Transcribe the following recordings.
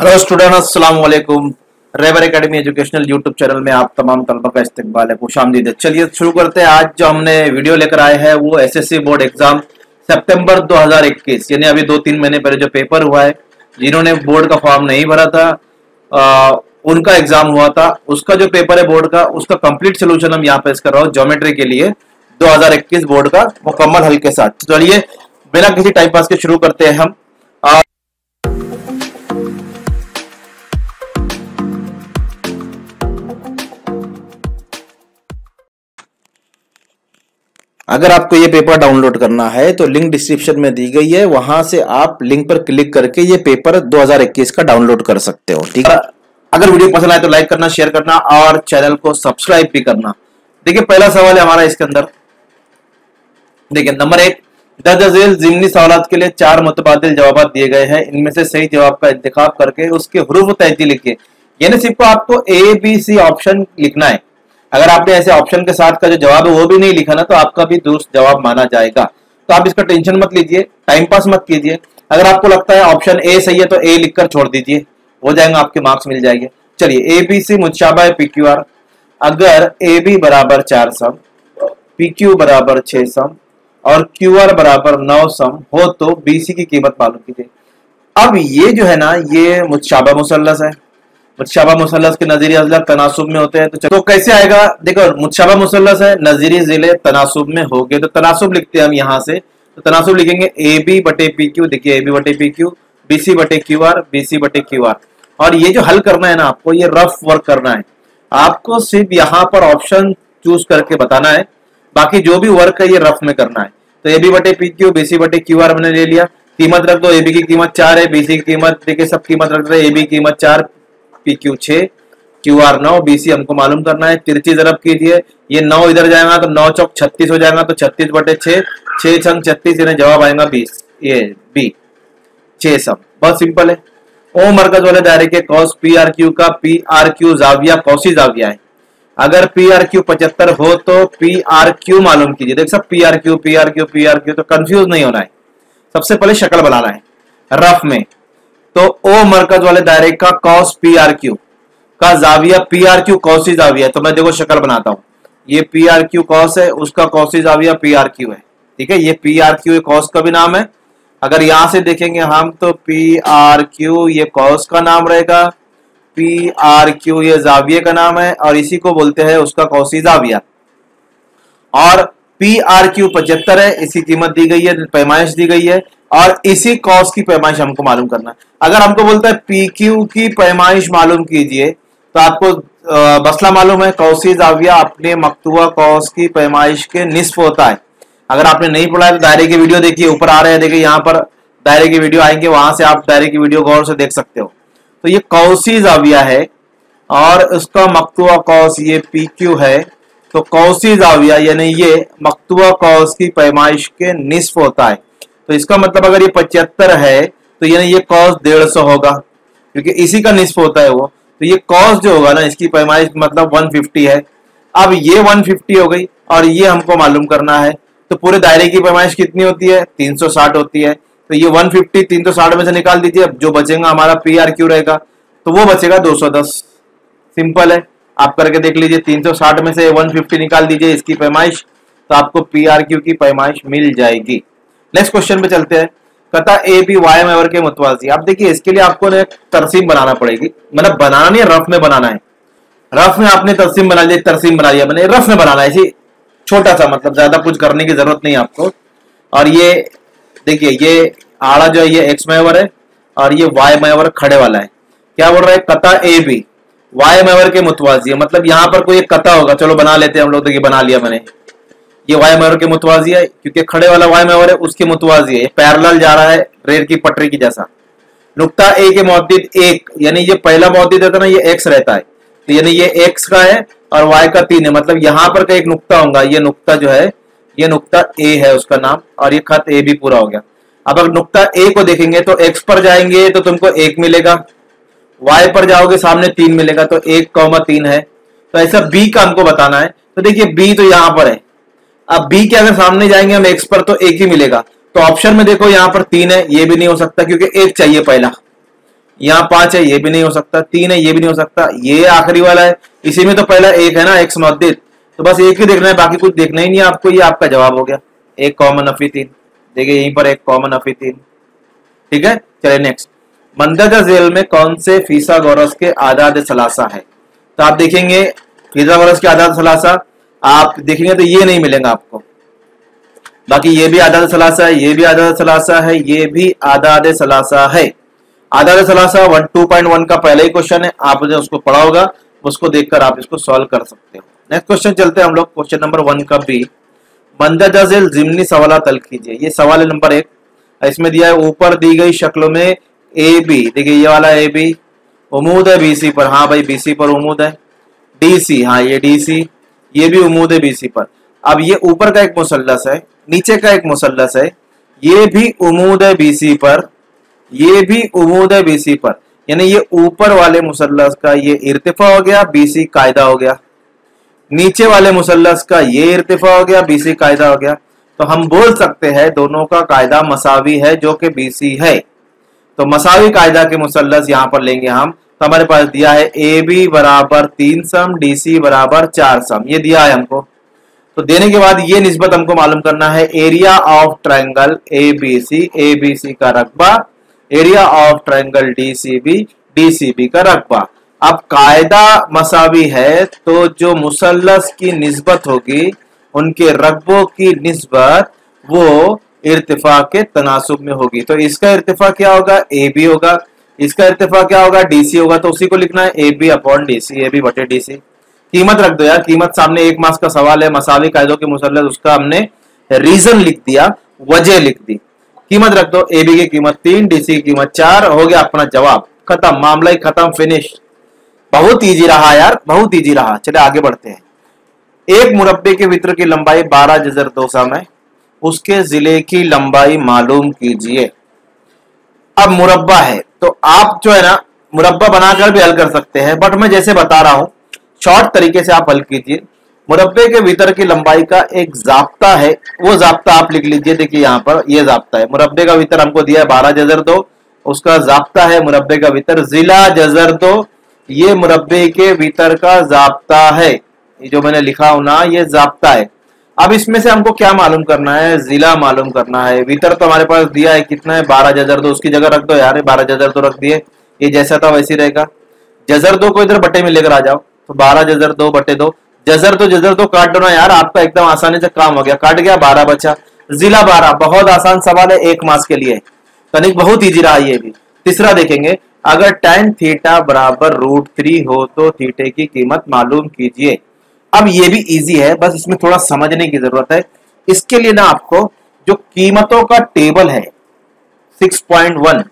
Hello student, अस्सलाम वालेकुम। रेवर academy educational YouTube channel में आप तमाम तलबा का इस्तकबाल है, खुशामदीद है। चलिए शुरू करते हैं। आज जो हमने वीडियो लेकर आए हैं वो एसएससी बोर्ड एग्जाम सितंबर 2021 यानी अभी 2-3 महीने पहले जो पेपर हुआ है, जिन्होंने बोर्ड का फॉर्म नहीं भरा था उनका एग्जाम हुआ था। उसका जो पेपर है बोर्ड का, उसका कंप्लीट सोल्यूशन हम यहाँ पे कर रहा हूँ ज्योमेट्री के लिए 2021 बोर्ड का मुकम्मल हल के साथ। चलिए बिना किसी टाइम पास के शुरू करते हैं हम। अगर आपको ये पेपर डाउनलोड करना है तो लिंक डिस्क्रिप्शन में दी गई है, वहां से आप लिंक पर क्लिक करके ये पेपर 2021 का डाउनलोड कर सकते हो। ठीक है, अगर वीडियो पसंद आए तो लाइक करना, शेयर करना और चैनल को सब्सक्राइब भी करना। देखिए पहला सवाल है हमारा इसके अंदर। देखिए नंबर 1, दर्ज झेल ज़िमनी सवालात के लिए 4 मुतबादिल जवाब दिए गए हैं। इनमें से सही जवाब का इंतखाब करके उसके हुरूफ तहजी लिखिए। यानी सिर्फ आपको ए बी सी ऑप्शन लिखना है। अगर आपने ऐसे ऑप्शन के साथ का जो जवाब है वो भी नहीं लिखा ना, तो आपका भी दुरुस्त जवाब माना जाएगा। तो आप इसका टेंशन मत लीजिए, टाइम पास मत कीजिए। अगर आपको लगता है ऑप्शन ए सही है तो ए लिखकर छोड़ दीजिए, हो जाएगा, आपके मार्क्स मिल जाएंगे। चलिए ए बी सी मुतशाबा है पी क्यू आर। अगर ए बी बराबर 4 सम, पी क्यू बराबर 6 सम और क्यू आर बराबर 9 सम हो तो बी सी की कीमत मालूम कीजिए। अब ये जो है ना, ये मुतशाबा मुसल्लस है। मुतशाबा मुसल्लस के नज़ीरी अज़लाफ तनासुब में होते हैं। तो कैसे आएगा? देखो मुतशाबा मुसल्लस है, नज़ीरी ज़िले तनासुब में हो गए, तो तनासुब लिखते हैं हम यहाँ से। तो तनासुब लिखेंगे ए बी बटे पी क्यू। देखिए ए बी बटे पी क्यू, बी सी बटे क्यू आर, बी सी बटे क्यू आर। और ये जो हल करना है ना, आपको ये रफ वर्क करना है। आपको सिर्फ यहाँ पर ऑप्शन चूज करके बताना है, बाकी जो भी वर्क है ये रफ में करना है। तो ए बी बटे पी क्यू, बी सी बटे क्यू आर मैंने ले लिया। कीमत रख दो, ए बी की कीमत 4 है, बी सी की कीमत, देखिए सब कीमत रख रहे हैं। ए बी की कीमत 4, P Q 6, Q R 9, B C हमको मालूम करना है। तिरछी ज़रब कीजिए, ये 9 इधर जाएगा तो 9 चौक 36 हो जाएगा, तो 36 बटे 6, 6 छंग 36, यानी जवाब आएगा 20। ये बी 6 सम, बहुत सिंपल है। ओ मरकज वाले दायरे के कॉस पी आर क्यू का पी आर क्यू जाविया कौसी जाविया है। अगर पी आर क्यू 75 हो तो पी आर क्यू मालूम कीजिए। देख सब P R Q P R Q P R Q, तो कंफ्यूज नहीं होना है। सबसे पहले शक्ल बनाना है रफ में। तो ओ मरकज वाले दायरे का कॉस पी आर क्यू का जाविया पी आर क्यू कौसी जाविया है। तो मैं देखो शक्ल बनाता हूं, ये पी आर क्यू कॉस है, उसका कौसी जाविया पी आर क्यू है। ठीक है, ये पी आर क्यू कॉस का भी नाम है। अगर यहां से देखेंगे हम तो पी आर क्यू ये कॉस का नाम रहेगा, पी आर क्यू ये जाविये का नाम है, और इसी को बोलते हैं उसका कौसी जाविया। और पी आर क्यू 75 है, इसकी कीमत दी गई है, पैमाइश दी गई है, और इसी कॉस की पैमाइश हमको मालूम करना है। अगर हमको बोलता है पी क्यू की पैमाइश मालूम कीजिए, तो आपको मसला मालूम है, कौसी जाविया अपने मकतूबा कौस की पैमाइश के निस्फ होता है। अगर आपने नहीं पढ़ा है तो दायरे की वीडियो देखिए, ऊपर आ रहे हैं, देखिए यहाँ पर दायरे की वीडियो आएंगे, वहां से आप दायरे की वीडियो गौर से देख सकते हो। तो ये कौसी जाविया है और उसका मकतूबा कौस ये पी क्यू है। तो कौसी जाविया यानी ये मकतूबा कौस की पैमाइश के निस्फ होता है। तो इसका मतलब अगर ये 75 है तो यानी ये कौस 150 होगा, क्योंकि इसी का निस्फ होता है वो। तो ये कॉस जो होगा ना, इसकी पैमाइश मतलब 150 है। अब ये 150 हो गई और ये हमको मालूम करना है। तो पूरे दायरे की पैमाइश कितनी होती है? 360 होती है। तो ये 150 360 में से निकाल दीजिए, अब जो बचेगा हमारा पी आर क्यू रहेगा, तो वो बचेगा 210। सिंपल है, आप करके देख लीजिए। 360 में से 150 निकाल दीजिए इसकी पैमाइश, तो आपको पी आर क्यू की पैमाइश मिल जाएगी। नेक्स्ट क्वेश्चन पे चलते हैं। कता ए बी वाई मेवर के मुतवाजी। आप देखिए इसके लिए आपको एक तरसीम बनाना पड़ेगी, मतलब बनाना नहीं, रफ में बनाना है। रफ में आपने तरसीम बना लिया, तरसीम बना लिया मैंने, रफ में बनाना है, इसी छोटा सा, मतलब ज्यादा कुछ करने की जरूरत नहीं आपको। और ये देखिए ये आड़ा जो है ये एक्स मेवर है और ये वाई मेवर खड़े वाला है। क्या बोल रहा है? कता ए बी वाई मेवर के मुतवाजी है, मतलब यहाँ पर कोई एक कता होगा। चलो बना लेते हैं हम लोग। देखिए बना लिया मैंने, ये वाई मेवर के मुतवाजी है, क्योंकि खड़े वाला वाई मेवर है उसके मुतवाजी है। पैरेलल जा रहा है रेल की पटरी की जैसा। नुक्ता ए के मौजूद 1, यानी ये पहला मौजूद रहता है ना, ये एक्स रहता है, तो यानी ये एक्स का है और वाई का 3 है, मतलब यहाँ पर का एक नुक्ता होगा। ये नुक्ता जो है ये नुक्ता ए है उसका नाम, और ये खत ए भी पूरा हो गया। अब अगर नुक्ता ए को देखेंगे तो एक्स पर जाएंगे तो तुमको 1 मिलेगा, वाई पर जाओगे सामने 3 मिलेगा, तो 1,3 है। तो ऐसा बी का हमको बताना है। तो देखिए बी तो यहाँ पर है। अब बी के अगर सामने जाएंगे हम एक्स पर तो 1 ही मिलेगा। तो ऑप्शन में देखो यहाँ पर 3 है, ये भी नहीं हो सकता क्योंकि 1 चाहिए पहला। यहाँ 5 है, ये भी नहीं हो सकता, 3 है, ये भी नहीं हो सकता, ये आखिरी वाला है, इसी में तो पहला एक है ना, एक्स मद्दित, तो बस एक ही देखना है, बाकी कुछ देखना ही नहीं है आपको, ये आपका जवाब हो गया, एक कॉमन अफी 3। देखिए यहीं पर एक कॉमन अफी 3। ठीक है, चलिए नेक्स्ट। मंदरजा झेल में कौन से फिसागोरस के आदाद सलासा है? तो आप देखेंगे फिसागोरस के आदाद सलासा आप देखेंगे तो ये नहीं मिलेगा आपको, बाकी ये भी आदाद सलासा है, ये भी आदाद सलासा है, ये भी आदाद सलासा है। आदाद सलासा 2.1 का पहला ही क्वेश्चन है, आपने उसको पढ़ा होगा, उसको देखकर आप इसको सॉल्व कर सकते हो। नेक्स्ट क्वेश्चन चलते हैं हम लोग, क्वेश्चन नंबर 1 का बी। मंदरजा झेल जिमनी सवाल तल कीजिए। ये सवाल है नंबर 1, इसमें दिया है ऊपर दी गई शक्लों में ए बी, देखिए ये वाला ए बी उमूद है बीसी पर, हाँ भाई बीसी पर उमूद है, डीसी, हाँ ये डीसी, ये भी उमूद है बीसी पर। अब ये ऊपर का एक मुसल्लस है, नीचे का एक मुसल्लस है, ये भी उमूद है बीसी पर, ये भी उमूद है बीसी पर, यानी ये ऊपर वाले मुसल्लस का ये इर्तिफा हो गया, बीसी कायदा हो गया, नीचे वाले मुसल्लस का ये इर्तिफा हो गया, बीसी कायदा हो गया। तो हम बोल सकते हैं दोनों का कायदा मसावी है जो कि बीसी है। तो मसावी कायदा के मुसल्लस यहां पर लेंगे हम, तो हमारे पास दिया है ए बी बराबर 3 सम, डीसी बराबर 4 सम, ये दिया है हमको। तो देने के बाद ये निस्बत हमको मालूम करना है, एरिया ऑफ ट्रायंगल एबीसी का रकबा, एरिया ऑफ ट्रायंगल डीसीबी का रकबा। अब कायदा मसावी है तो जो मुसल्लस की निस्बत होगी उनके रकबों की निस्बत वो इर्तिफा के तनासुब में होगी। तो इसका इर्तिफा क्या होगा, ए बी होगा, इसका इर्तिफा क्या होगा, डीसी होगा। तो उसी को लिखना है A B upon DC, A B बटे डीसी। कीमत रख दो यार, कीमत सामने 1 मार्क्स का सवाल है, मसावी कायदों के मुसल्लस, उसका हमने रीजन लिख दिया, वजह लिख दी। कीमत रख दो, ए बी की कीमत 3, डीसी की कीमत 4, हो गया अपना जवाब, खत्म, मामला ही खत्म, फिनिश। बहुत इजी रहा यार, बहुत इजी रहा। चलिए आगे बढ़ते हैं। एक मुरब्बे के वित्र की लंबाई 12 जज़र 2 सम है, उसके जिले की लंबाई मालूम कीजिए। अब मुरब्बा है तो आप जो है ना मुरब्बा बनाकर भी हल कर सकते हैं, बट मैं जैसे बता रहा हूं शॉर्ट तरीके से आप हल कीजिए। मुरब्बे के वितर की लंबाई का एक जाब्ता है, वो जाब्ता आप लिख लीजिए। देखिए यहाँ पर ये जाब्ता है, मुरब्बे का वितर हमको दिया है 12 जज़र 2, उसका जाब्ता है मुरब्बे का वितर जिला जज़र 2, ये मुरब्बे के वितर का जाब्ता है, ये जो मैंने लिखा हूं ना ये जाब्ता है। अब इसमें से हमको क्या मालूम करना है, जिला मालूम करना है। वितर तो हमारे पास दिया है कितना है, 12 जज़र 2, उसकी जगह रख दो यार, 12 जज़र 2 रख दिए, ये जैसा था वैसे ही रहेगा। जज़र 2 को इधर बटे में लेकर आ जाओ, तो 12 जज़र 2 बटे 2, जज़र 2 काट दो ना यार, आपका एकदम आसानी से काम हो गया, काट गया, 12 बचा, जिला 12। बहुत आसान सवाल है 1 मार्क्स के लिए, तनिक बहुत इजी रहा ये भी। तीसरा देखेंगे, अगर tan थीटा बराबर √3 हो तो थीटे की कीमत मालूम कीजिए। अब ये भी इजी है, बस इसमें थोड़ा समझने की जरूरत है। इसके लिए ना आपको जो कीमतों का टेबल है 6.1,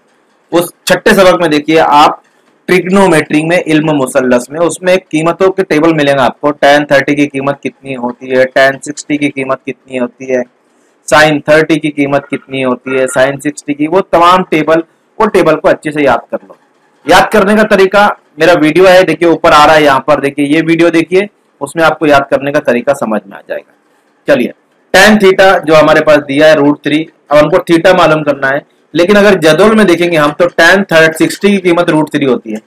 उस छठे सबक में देखिए आप, ट्रिग्नोमेट्री में, इल्म मुसल्लस में, उसमें कीमतों के टेबल मिलेगा आपको। tan 30 की कीमत कितनी होती है, tan 60 की कीमत कितनी होती है, sin 30 की कीमत कितनी होती है, sin 60 की, वो तमाम टेबल, वो टेबल को अच्छे से याद कर लो। याद करने का तरीका मेरा वीडियो है, देखिए ऊपर आ रहा है, यहाँ पर देखिए, ये वीडियो देखिए, उसमें आपको याद करने का तरीका समझ में आ जाएगा। चलिए, tan थीटा जो हमारे पास दिया है √3, अब हमको थीटा मालूम करना है, लेकिन अगर जदौल में देखेंगे हम तो tan 60 की कीमत √3 होती है,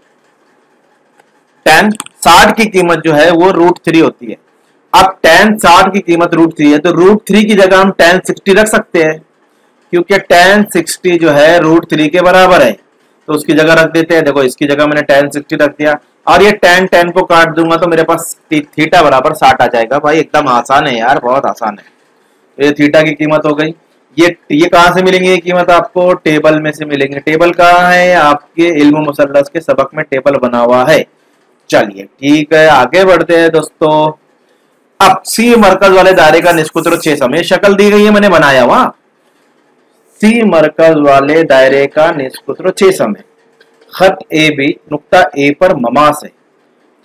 tan 60 की कीमत जो है वो √3 होती है। अब tan 60 की कीमत √3 है, तो √3 की जगह हम tan 60 रख सकते हैं, क्योंकि tan 60 जो है √3 के बराबर है, तो उसकी जगह रख देते हैं। देखो इसकी जगह मैंने tan 60 रख दिया, और ये tan को काट दूंगा तो मेरे पास थीटा बराबर 60 आ जाएगा। भाई एकदम आसान है यार, बहुत आसान है। ये थीटा की कीमत हो गई। ये कहां से मिलेंगे, ये कीमत आपको टेबल में से मिलेंगे। टेबल कहाँ है, आपके इल्म मुसल्लस के सबक में टेबल बना हुआ है। चलिए ठीक है, आगे बढ़ते हैं दोस्तों। अब सी मरकज वाले दायरे का निस्कुत्र 6 सम, ये शक्ल दी गई है, मैंने बनाया हुआ। सी मरकज वाले दायरे का निस्कुत्र 6 सम है, खत ए बी नुक्ता ए पर ममास है,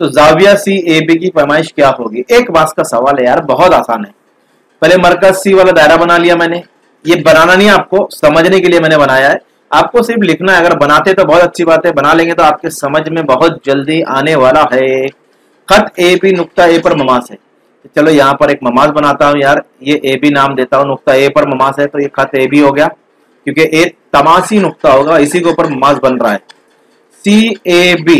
तो जाविया सी ए बी की पैमाइश क्या होगी। 1 मार्क्स का सवाल है यार, बहुत आसान है। पहले मरकज सी वाला दायरा बना लिया मैंने, ये बनाना नहीं, आपको समझने के लिए मैंने बनाया है, आपको सिर्फ लिखना है। अगर बनाते तो बहुत अच्छी बात है, बना लेंगे तो आपके समझ में बहुत जल्दी आने वाला है। खत ए बी नुक्ता ए पर ममास है, चलो यहाँ पर एक ममास बनाता हूँ यार, ये ए बी नाम देता हूँ, नुक्ता ए पर ममास है, तो ये खत ए बी हो गया, क्योंकि ए तमासी नुक्ता होगा, इसी के ऊपर ममास बन रहा है। CAB,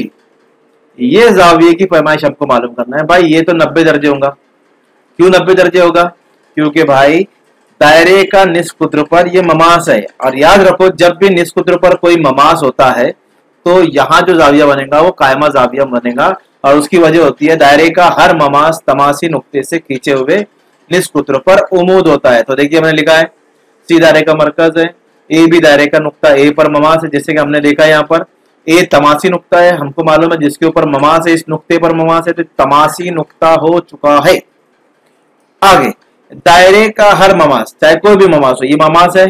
ये जाविये की पैमाइश हमको मालूम करना है। भाई ये तो 90 दर्जे होगा। क्यों 90 दर्जे होगा? क्योंकि भाई दायरे का निस्फ कुत्र ये ममास है, और याद रखो जब भी निस्फ कुत्र कोई ममास होता है तो यहाँ जो जाविया बनेगा वो कायमा जाविया बनेगा, और उसकी वजह होती है दायरे का हर ममास तमासी नुक्ते से खींचे हुए निस्फ कुत्र पर उमूद होता है। तो देखिए मैंने लिखा है सी दायरे का मरकज है, ए भी दायरे का नुक्ता ए पर ममास है, जैसे कि हमने देखा है यहाँ पर ए तमासी नुक्ता है, हमको मालूम है जिसके ऊपर ममास है इस नुक्ते पर ममास है, तो तमासी नुक्ता हो चुका है। आगे दायरे का हर ममास, चाहे कोई भी ममास हो, ये ममास है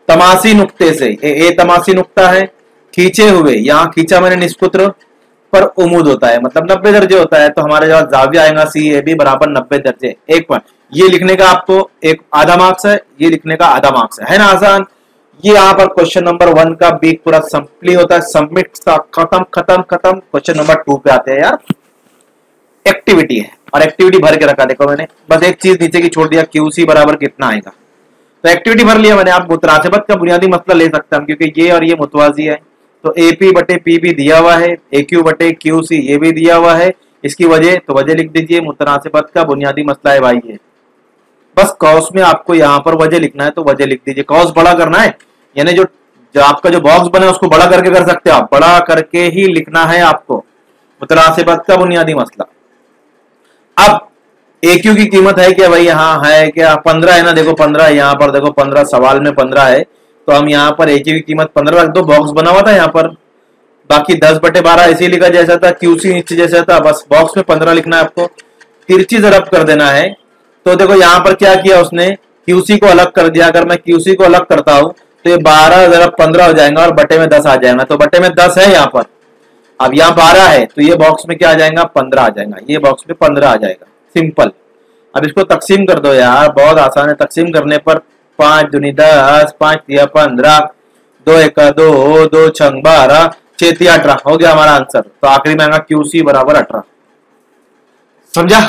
तमासी नुक्ते से, ए तमासी नुक्ता है खींचे हुए, यहाँ खींचा मैंने निष्पुत्र पर उमूद होता है, मतलब 90 दर्जे होता है। तो हमारे जो जाविया आएगा CAB बराबर 90 दर्जे। एक पॉइंट ये लिखने का आपको एक आधा मार्क्स है, ये लिखने का आधा मार्क्स है ना आसान। ये यहाँ पर क्वेश्चन नंबर 1 का बीक पूरा संपली होता है, सबमिट खत्म खत्म खत्म। क्वेश्चन नंबर 2 पे आते हैं यार, एक्टिविटी है और एक्टिविटी भर के रखा। देखो मैंने बस एक चीज नीचे की छोड़ दिया, QC बराबर कितना आएगा, तो एक्टिविटी भर लिया मैंने। आप मुतरासिबत का बुनियादी मसला ले सकते हैं क्योंकि ये और ये मुतवाजी है, तो AP बटे P भी दिया हुआ है, AQ बटे QC ये भी दिया हुआ है। इसकी वजह तो वजह लिख दीजिए, मुतनासिबत का बुनियादी मसला है भाई ये। बस कॉस में आपको यहाँ पर वजह लिखना है तो वजह लिख दीजिए। कॉस बड़ा करना है, यानी जो आपका जो बॉक्स बना है उसको बड़ा करके कर सकते हो आप, बड़ा करके ही लिखना है आपको, मुतनासिबत का बुनियादी मसला। अब AQ की कीमत है क्या भाई? यहाँ है क्या? 15 है ना, देखो 15 है यहाँ पर, देखो 15 सवाल में 15 है, तो हम यहाँ पर AQ की कीमत 15 रख दो। बॉक्स बना हुआ था यहाँ पर, बाकी 10 बटे 12 ऐसे लिखा जैसा था, QC नीचे जैसा था, बस बॉक्स में 15 लिखना है आपको, तिरछी ज़रब कर देना है। तो देखो यहाँ पर क्या किया उसने, QC को अलग कर दिया। अगर मैं QC को अलग करता हूँ तो ये 12 ज़रब 15 हो जाएगा और बटे में 10 आ जाएगा, तो बटे में 10 है यहाँ पर। अब यहाँ 12 है तो ये बॉक्स में क्या आ जाएगा? 15 आ जाएगा, ये बॉक्स में 15 आ जाएगा, सिंपल। अब इसको तकसीम कर दो यार, बहुत आसान है। तकसीम करने पर 5 दूनी 10, 5 तिया 15, 2 एका 2, 2 छंग 12, 6 तिया 18 हो गया हमारा आंसर। तो आखिरी में आएगा QC बराबर 18। समझा?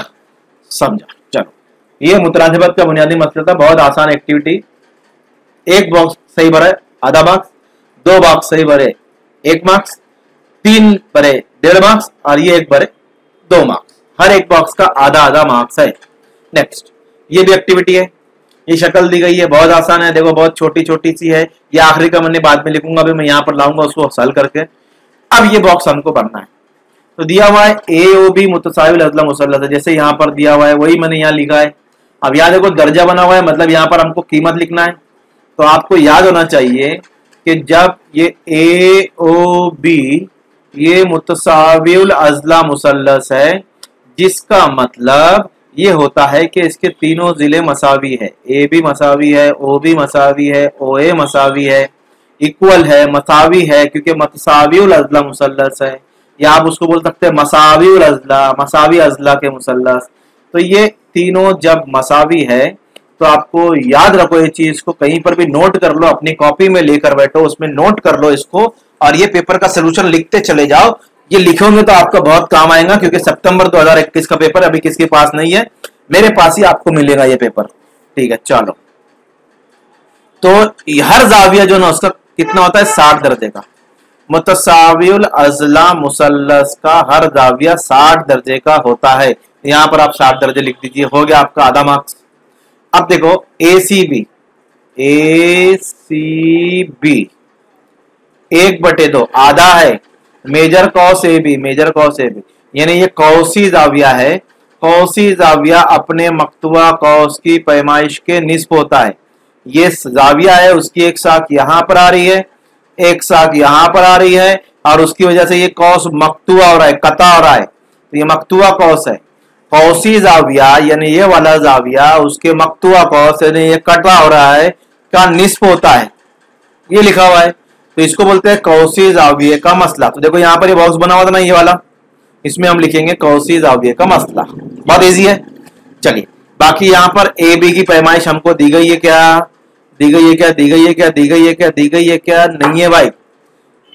समझा। चलो ये मुतरासिबत का बुनियादी मसला था, बहुत आसान एक्टिविटी। एक बॉक्स सही भरे आधा मार्क्स, 2 बॉक्स सही भरे 1 मार्क्स, 3 भरे 1.5 मार्क्स, और ये एक भरे 2 मार्क्स। हर एक बॉक्स का आधा आधा मार्क्स है। नेक्स्ट ये भी एक्टिविटी है, ये शक्ल दी गई है, बहुत आसान है। देखो बहुत छोटी छोटी सी है, ये आखिरी का मैंने बाद में लिखूंगा, अभी मैं यहाँ पर लाऊंगा उसको हल करके। अब ये बॉक्स हमको भरना है, तो दिया हुआ है AOB मुतसाविल अज़ला मुसल्लस है, जैसे यहाँ पर दिया हुआ है वही मैंने यहाँ लिखा है। अब यहाँ देखो दर्जा बना हुआ है, मतलब यहाँ पर हमको कीमत लिखना है। तो आपको याद होना चाहिए कि जब ये AOB ये मुतसाविल अज़ला मुसल्लस है, जिसका मतलब ये होता है कि इसके तीनों जिले मसावी है, AB मसावी है, OB मसावी है, OA मसावी है, इक्वल है, मसावी है, क्योंकि मुतसाविल अज़ला मुसल्लस है, या आप उसको बोल सकते हैं मसाविल अज़ला, मसावी अज़ला के मुसल्लस। तो ये तीनों जब मसावी है तो आपको याद रखो ये चीज को, कहीं पर भी नोट कर लो, अपनी कॉपी में लेकर बैठो, उसमें नोट कर लो इसको, और ये पेपर का सोल्यूशन लिखते चले जाओ। ये लिखोगे तो आपका बहुत काम आएगा, क्योंकि सितंबर 2021 का पेपर अभी किसके पास नहीं है, मेरे पास ही आपको मिलेगा ये पेपर। ठीक है चलो, तो हर जाविया जो ना उसका कितना होता है 60 दर्जे का। मुतसाविल अज़ला मुसल्लस का हर जाविया 60 दर्जे का होता है। यहां पर आप 60 दर्जे लिख दीजिए, हो गया आपका आधा मार्क्स। अब देखो ACB 1/2 आधा है, मेजर कॉस AB, मेजर कॉस AB, यानी ये कौसी जाविया है। कौसी जाविया अपने मक्तुबा कौस की पैमाइश के निस्फ होता है। ये जाविया है, उसकी एक साख यहां पर आ रही है, एक साख यहां पर आ रही है, और उसकी वजह से ये कौस मक्तुआ हो रहा है, कता हो रहा है, तो ये मक्तुआ कौस है। कौसी जाविया यानी ये वाला जाविया उसके मक्तुआ कौस यानी ये कटा हो रहा है का निस्फ होता है, ये लिखा हुआ है, तो इसको बोलते हैं कौसी जाविये का मसला। तो देखो यहाँ पर ये बॉक्स बना हुआ था ना ये वाला, इसमें हम लिखेंगे कौसी जाविये का मसला, बहुत इजी है। चलिए बाकी यहाँ पर AB की पैमाइश हमको दी गई है क्या, दी गई है क्या, दी गई है क्या, दी गई है क्या, दी गई है क्या, नहीं है भाई,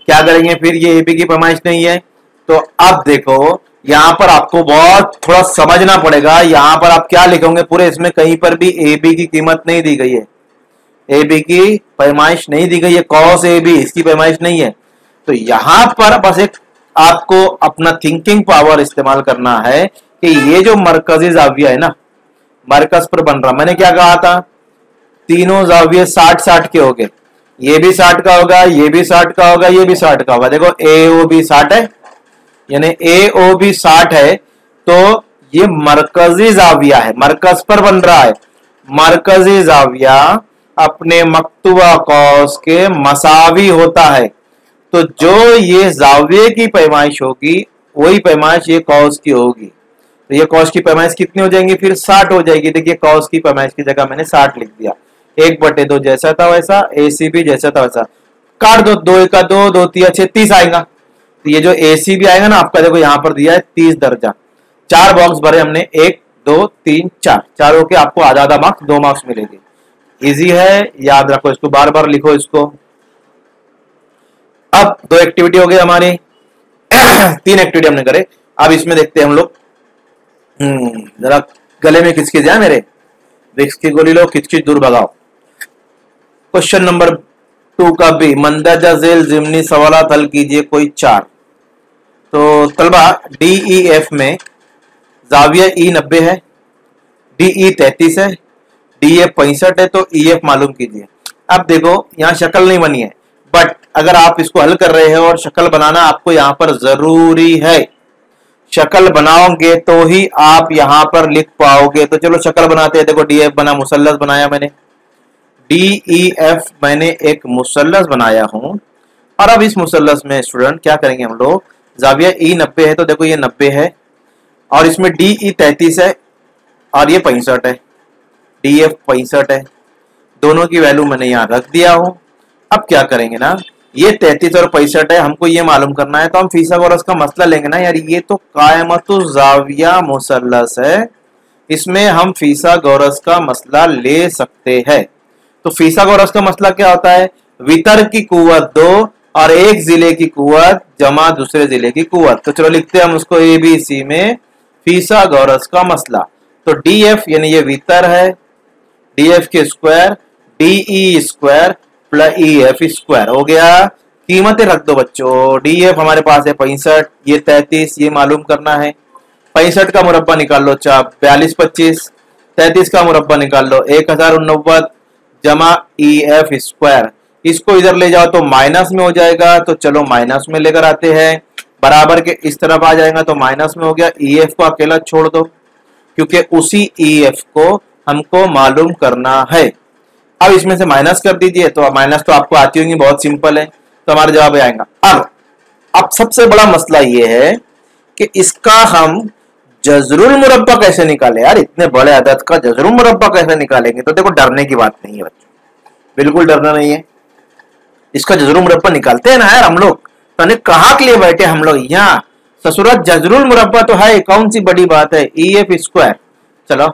क्या करेंगे फिर, ये AB की पैमाइश नहीं है। तो अब देखो यहाँ पर आपको बहुत थोड़ा समझना पड़ेगा, यहाँ पर आप क्या लिखोगे पूरे, इसमें कहीं पर भी AB की कीमत नहीं दी गई है, AB की पैमाइश नहीं दी गई है, कॉस AB इसकी पैमाइश नहीं है। तो यहां पर बस एक आपको अपना थिंकिंग पावर इस्तेमाल करना है कि ये जो मरकजी जाविया है ना, मरकज पर बन रहा, मैंने क्या कहा था, तीनों जाविये 60-60 के हो गए, ये भी 60 का होगा, ये भी 60 का होगा, ये भी 60 का होगा। देखो ए ओ बी 60 है, यानी ए ओ बी 60 है, तो ये मरकजी जाविया है, मरकज पर बन रहा है। मरकजी जाविया अपने मकतूबा कौस के मसावी होता है, तो जो ये जाविये की पैमाइश होगी वही पैमाइश ये कौस की होगी। तो ये कौस की पैमाइश कितनी हो जाएंगी, फिर 60 हो जाएगी। देखिए कौस की पैमाइश की जगह मैंने 60 लिख दिया, 1/2 जैसा था वैसा, AC भी जैसा था वैसा, काट दो, 2 का 2, 2 3 6 30 आएगा। तो ये जो AC भी आएगा ना आपका, देखो यहाँ पर दिया है 30 दर्जा, 4 बॉक्स भरे हमने, 1 2 3 4, चारों के आपको आधा आधा मार्क्स, 2 मार्क्स मिलेंगे। इजी है, याद रखो इसको, बार बार लिखो इसको। अब 2 एक्टिविटी हो गई हमारी 3 एक्टिविटी हमने करे। अब इसमें देखते हैं हम लोग, जरा गले में खिचखिच जाए मेरे, विक्स की गोली लो, खिचखिच दूर भगाओ। क्वेश्चन नंबर 2 का भी मंदरजा झेल जिमनी सवालात हल कीजिए कोई 4। तो तलबा DEF में जाविया E 90 है, DE 33 है, DF 65 है, तो EF मालूम कीजिए। अब देखो यहाँ शक्ल नहीं बनी है, बट अगर आप इसको हल कर रहे हो और शक्ल बनाना आपको यहाँ पर जरूरी है, शक्ल बनाओगे तो ही आप यहां पर लिख पाओगे। तो चलो शक्ल बनाते हैं। देखो DF बना, मुसल्लस बनाया मैंने, DEF मैंने एक मुसल्लस बनाया हूं, और अब इस मुसल्लस में स्टूडेंट क्या करेंगे हम लोग, जाविया E 90 है, तो देखो ये 90 है, और इसमें DE 33 है और ये 65 है, DF 65 है, दोनों की वैल्यू मैंने यहां रख दिया हूं। अब क्या करेंगे ना, ये 33 और 65 है, हमको ये मालूम करना है, तो हम फीसागोरस का मसला लेंगे ना यार। ये तो कायमतु जाविया मुसल्लस है, इसमें हम फीसागोरस का मसला ले सकते हैं। तो फीसागोरस का मसला क्या होता है, वितर की कुव्वत 2 और एक जिले की कुव्वत जमा दूसरे जिले की कुव्वत। तो चलो लिखते हैं हम उसको ABC में फीसागोरस का मसला। तो DF यानी ये वितर है, DF के square DE square plus EF square हो गया। कीमतें रख दो बच्चों, DF हमारे पास है 65, ये 33, ये मालूम करना है। 65 का मुरब्बा निकाल लो, 42 25, 33 का मुरब्बा निकाल लो 1089 जमा EF स्क्वायर। इसको इधर ले जाओ तो माइनस में हो जाएगा, तो चलो माइनस में लेकर आते हैं, बराबर के इस तरफ आ जाएगा तो माइनस में हो गया। EF को अकेला छोड़ दो क्योंकि उसी EF को हमको मालूम करना है। अब इसमें से माइनस कर दीजिए, तो माइनस तो आपको आती होंगी, बहुत सिंपल है, तो हमारा जवाब आएगा। अब सबसे बड़ा मसला ये है कि इसका हम जजरुल मुरब्बा कैसे निकाले यार, इतने बड़े अदद का जजरुल मुरब्बा कैसे निकालेंगे। तो देखो डरने की बात नहीं है बच्चों, बिल्कुल डरना नहीं है, इसका जजरुल मुरब्बा निकालते हैं ना यार हम लोग। तो कहाँ के लिए बैठे हम लोग यहाँ, ससुरत जजरुल मुरब्बा तो है, कौन सी बड़ी बात है, EF स्क्वायर। चलो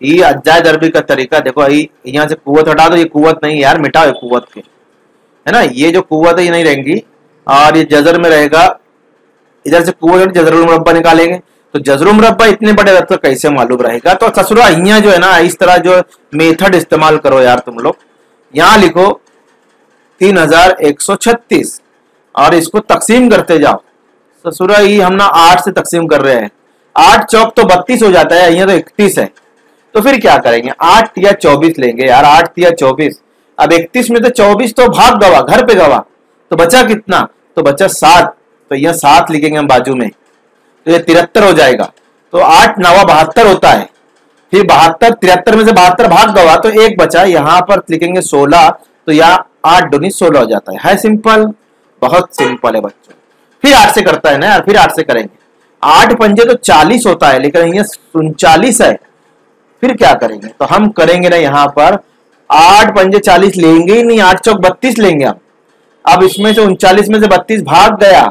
ये अज्जाए दरबी का तरीका देखो, यहाँ से कुव्वत हटा दो, ये कुव्वत नहीं यार, मिटाओ कुव्वत के, है ना, ये जो कुव्वत है ये नहीं रहेंगी, और ये जजर में रहेगा, इधर से कुव्वत जजरुल मुरब्बा निकालेंगे, तो जजरुल मुरब्बा इतने बड़े अदद का कैसे मालूम रहेगा। तो ससुरा यहाँ जो है ना, इस तरह जो मेथड इस्तेमाल करो यार तुम लोग। यहाँ लिखो 3136 और इसको तकसीम करते जाओ। ससुरा ये हम ना 8 से तकसीम कर रहे हैं, 8 चौक तो 32 हो जाता है, यहाँ तो 31 है। तो फिर क्या करेंगे, 8 या 24 लेंगे यार, 8 या 24। अब 31 में तो 24 तो भाग गवा, घर पे गवा, तो बचा कितना, तो बचा 7, तो यह 7 लिखेंगे हम बाजू में, तो ये 73 हो जाएगा। तो 8 9 72 होता है, फिर 72 73 में से 72 भाग गवा, तो एक बचा, यहाँ पर लिखेंगे 16, तो यहाँ 8 दूनी 16 हो जाता है सिंपल, बहुत सिंपल है बच्चों। फिर 8 से करता है ना यार, फिर 8 से करेंगे, 8 पंजे तो 40 होता है, लेकिन ये 39 है। फिर क्या करेंगे, तो हम करेंगे ना यहाँ पर 8 पंजे 40 लेंगे ही नहीं, 8 चौक 32 लेंगे हम। अब इसमें से 39 में से 32 भाग गया,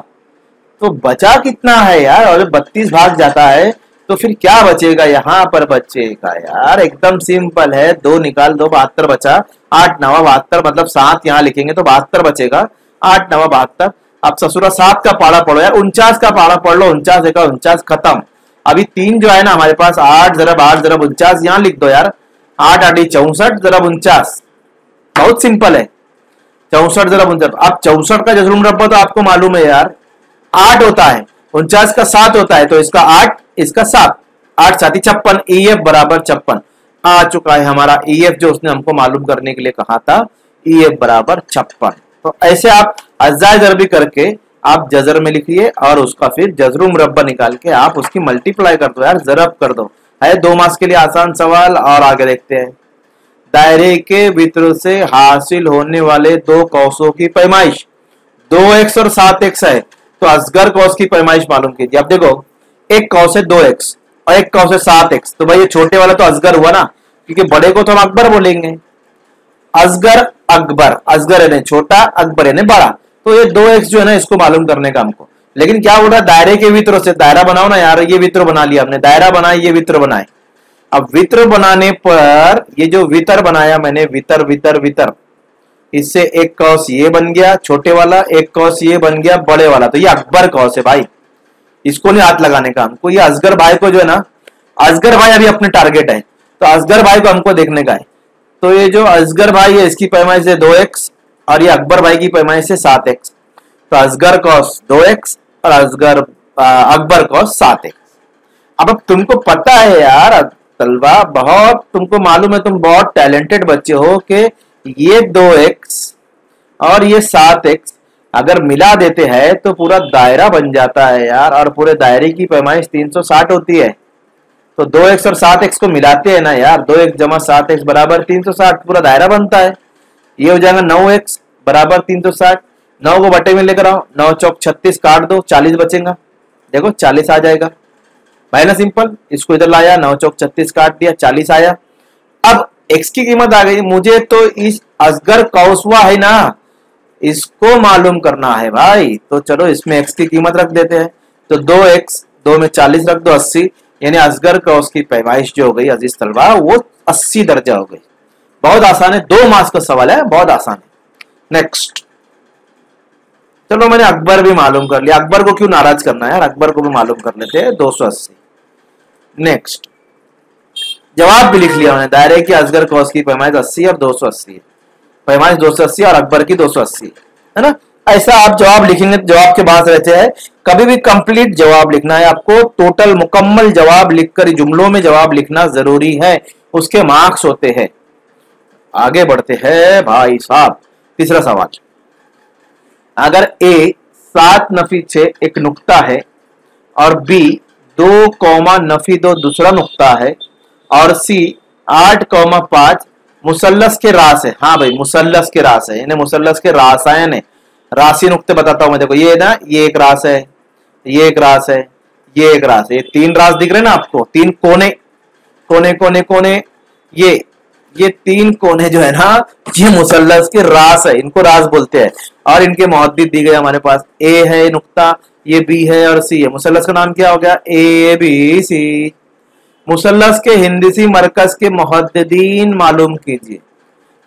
तो बचा कितना है यार, और 32 भाग जाता है तो फिर क्या बचेगा, यहाँ पर बचेगा यार, एकदम सिंपल है, 2 निकाल दो, 72 बचा, 8 9 72, मतलब 7 यहाँ लिखेंगे तो 72 बचेगा, 8 9 72। अब ससुरा 7 का पाड़ा पढ़ो यार, 49 का पाड़ा पढ़ लो, 49 का 49 खत्म। अभी 3 जो है ना हमारे पास, 8 ज़रब 8 ज़रब 49, यहाँ लिख दो यार, 8 8 64 ज़रब 49, बहुत सिंपल है। 64 जरा 49। अब 64 का जसर मुरब्बा तो आपको मालूम है यार 8 होता है, 49 का 7 होता है, तो इसका 8 इसका 7, 8 7 56। EF बराबर 56 आ चुका है हमारा EF, जो उसने हमको मालूम करने के लिए कहा था, EF बराबर 56। तो ऐसे आप अज्जा जरबी करके आप जजर में लिखिए और उसका फिर जजर मुरब्बा निकाल के आप उसकी मल्टीप्लाई कर दो यार, जरब कर दो। है 2 मार्क्स के लिए आसान सवाल। और आगे देखते हैं, दायरे के वित्र से हासिल होने वाले दो कौसों की पैमाइश 2x और 7x है, तो असगर कौस की पैमाइश मालूम कीजिए। अब देखो एक कौस है 2x और एक कौस है 7x, तो भाई ये छोटे वाला तो असगर हुआ ना, क्योंकि बड़े को तो हम अकबर बोलेंगे। असगर अकबर, असगर यानी छोटा, अकबर यानी बड़ा, तो ये 2x जो है ना इसको मालूम करने का हमको। लेकिन क्या बोल रहा है, दायरे के वित्रों से, दायरा बनाओ ना यार, ये वित्र बना लिया हमने, दायरा बनाए, ये वित्र बनाए। अब वित्र बनाने पर ये जो वितर बनाया मैंने, वितर वितर वितर, इससे एक कौस ये बन गया छोटे वाला, एक कौस ये बन गया बड़े वाला, तो ये अकबर कौस है भाई, इसको नहीं हाथ लगाने का हमको। ये असगर भाई को जो है ना, असगर भाई अभी अपने टारगेट है, तो असगर भाई को हमको देखने का है। तो ये जो असगर भाई है इसकी पैमाइश है 2x और ये अकबर भाई की पैमाइश है 7x, तो असगर कौस 2x और असगर अकबर कौस 7x। अब तुमको पता है यार तलवा, बहुत तुमको मालूम है, तुम बहुत टैलेंटेड बच्चे हो कि ये 2x और ये 7x अगर मिला देते हैं तो पूरा दायरा बन जाता है यार, और पूरे दायरे की पैमाइश 360 होती है। तो 2x और 7x को मिलाते हैं ना यार, 2x जमा 7x बराबर 360, पूरा दायरा बनता है। ये हो जाएगा 9x बराबर 360, 9 को बटे में लेकर आओ, 9 चौक 36, काट दो 40 बचेगा, देखो 40 आ जाएगा भाई ना, सिंपल। इसको इधर लाया, 9 चौक 36 काट दिया, 40 आया। अब x की कीमत आ गई, मुझे तो इस असगर कौसवा है ना इसको मालूम करना है भाई, तो चलो इसमें x की कीमत रख देते हैं। तो 2x, 2 में 40 रख दो 80, यानी असगर कौस की पैमाइश जो हो गई अजीज तलबा वो 80 दर्जा हो गई। बहुत आसान है, 2 मार्क्स का सवाल है, बहुत आसान है। नेक्स्ट, चलो मैंने अकबर भी मालूम कर लिया, अकबर को क्यों नाराज करना है यार, अकबर को भी मालूम कर लेते हैं 280। नेक्स्ट, जवाब भी लिख लिया मैंने, दायरे की असगर कौस की पैमाइश 80 और 280 है, पैमाइश 280 और अकबर की 280 है ना। ऐसा आप जवाब लिखेंगे, जवाब के बाद रहते हैं, कभी भी कंप्लीट जवाब लिखना है आपको, टोटल मुकम्मल जवाब लिखकर जुमलों में जवाब लिखना जरूरी है, उसके मार्क्स होते हैं। आगे बढ़ते हैं भाई साहब, तीसरा सवाल, अगर A 7 नफी 6 एक नुक्ता है और B 2 कौमा नफी 2 दूसरा नुक्ता है और C 8 कौमा 5 मुसल्लस के रास है। हाँ भाई मुसल्लस के रास है, इन्हें मुसल्लस के रासायन है, राशि नुक्ते बताता हूं मैं, देखो ये ना, ये एक रास है, ये एक रास है, ये एक रास है, ये 3 रास दिख रहे ना आपको, 3 कोने कोने कोने कोने, ये 3 कोने जो है ना ये मुसल्लस के रास है, इनको रास बोलते हैं। और इनके मुहद्दिद दी गई हमारे पास, A है नुक्ता, ये B है और C है। मुसल्लस का नाम क्या हो गया, ABC। मुसल्लस के हिंदसी मरकज के मुहद्दिदीन मालूम कीजिए।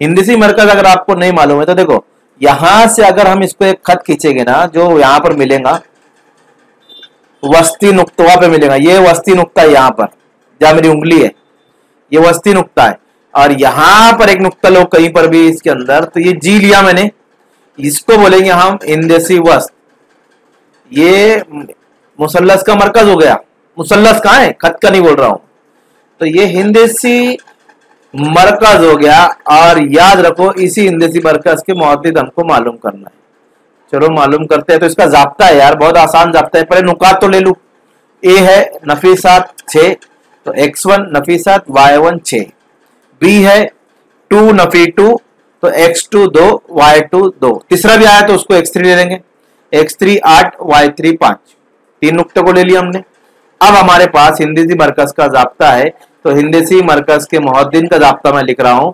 हिंदसी मरकज अगर आपको नहीं मालूम है तो देखो, यहां से अगर हम इसको एक खत खींचेंगे ना, जो यहां पर मिलेगा वस्ती नुक्ता पे मिलेगा, ये वस्ती नुक्ता है, यहां पर जहां मेरी उंगली है ये वस्ती नुक्ता है, और यहां पर एक नुक्ता लो कहीं पर भी इसके अंदर, तो ये जी लिया मैंने, इसको बोलेंगे हम हिंदसी वस्त। ये मुसल्लस का मरकज हो गया, मुसल्लस कहां है, खत का नहीं बोल रहा हूं, तो ये हिंदसी मरकज हो गया। और याद रखो इसी हिंदसी मरकज के मुहद्दिद हमको मालूम करना है। चलो मालूम करते हैं, तो इसका जाब्ता है यार, बहुत आसान जाब्ता है। पहले नुकात तो ले लू, A है नफीसात 6, तो x1 नफीसात y1 6, B है 2 नफी 2, तो x2 2 y2 2, तीसरा भी आया तो उसको x3 ले लेंगे, x3 8 y3 5, 3 नुक्ते को ले लिया हमने। अब हमारे पास हिंदसी मरकज का जाब्ता है, तो हिंदसी मरकज के मुहद्दिन का जाब्ता मैं लिख रहा हूं,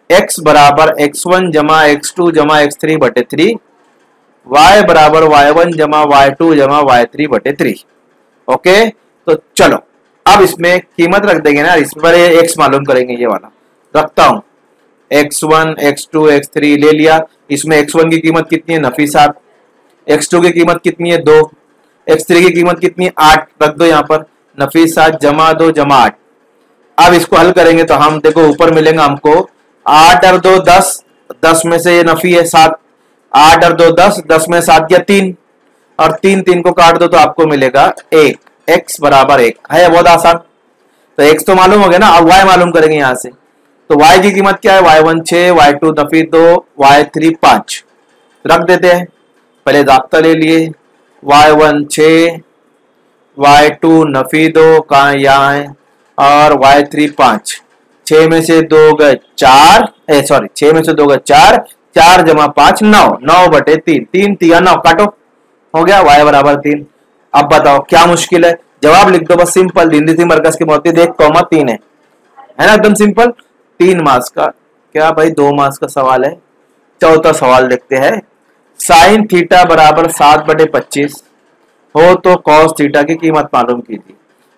x बराबर x1 जमा x2 जमा x3 बटे 3, y बराबर y1 जमा y2 जमा y3 बटे 3। ओके, तो चलो अब इसमें कीमत रख देंगे ना, इस पर x मालूम करेंगे, ये वाला रखता हूं, x1 x2 x3 ले लिया। इसमें x1 की कीमत कितनी है, नफीसात, x2 की कीमत कितनी है 2, x3 की कीमत कितनी है 8, रख दो यहाँ पर, नफीसात जमा 2 जमा 8। अब इसको हल करेंगे तो हम देखो ऊपर मिलेगा हमको 8 और 2 10, 10 में से ये नफी है 7, 8 और 2 10, 10 में 7 गया 3, और 3 3 को काट दो तो आपको मिलेगा 1, x बराबर 1 है। बहुत आसान। तो x तो मालूम हो गया ना, अब y मालूम करेंगे यहां से। तो y की कीमत क्या है, y1 6, y2 नफी 2, y3 5। रख देते हैं, पहले जाब्ता ले लिए, y1 6, y2 नफी 2 कहाँ यहाँ है, और y3 5। 6 में से 2 गए 4, 6 में से 2 गए 4, 4 जमा 5 9, 9 बटे 3, 3 3 9, काटो, हो गया y बराबर 3। अब बताओ क्या मुश्किल है, जवाब लिख दो बस, सिंपल। दिल्ली सिंह मरकज की मोती देख कॉमा 3 है ना, एकदम सिंपल। 3 मार्क्स का क्या भाई, 2 मार्क्स का सवाल है। चौथा सवाल देखते हैं। साइन थीटा बराबर 7/25 हो तो कॉस थीटा की कीमत मालूम कीजिए।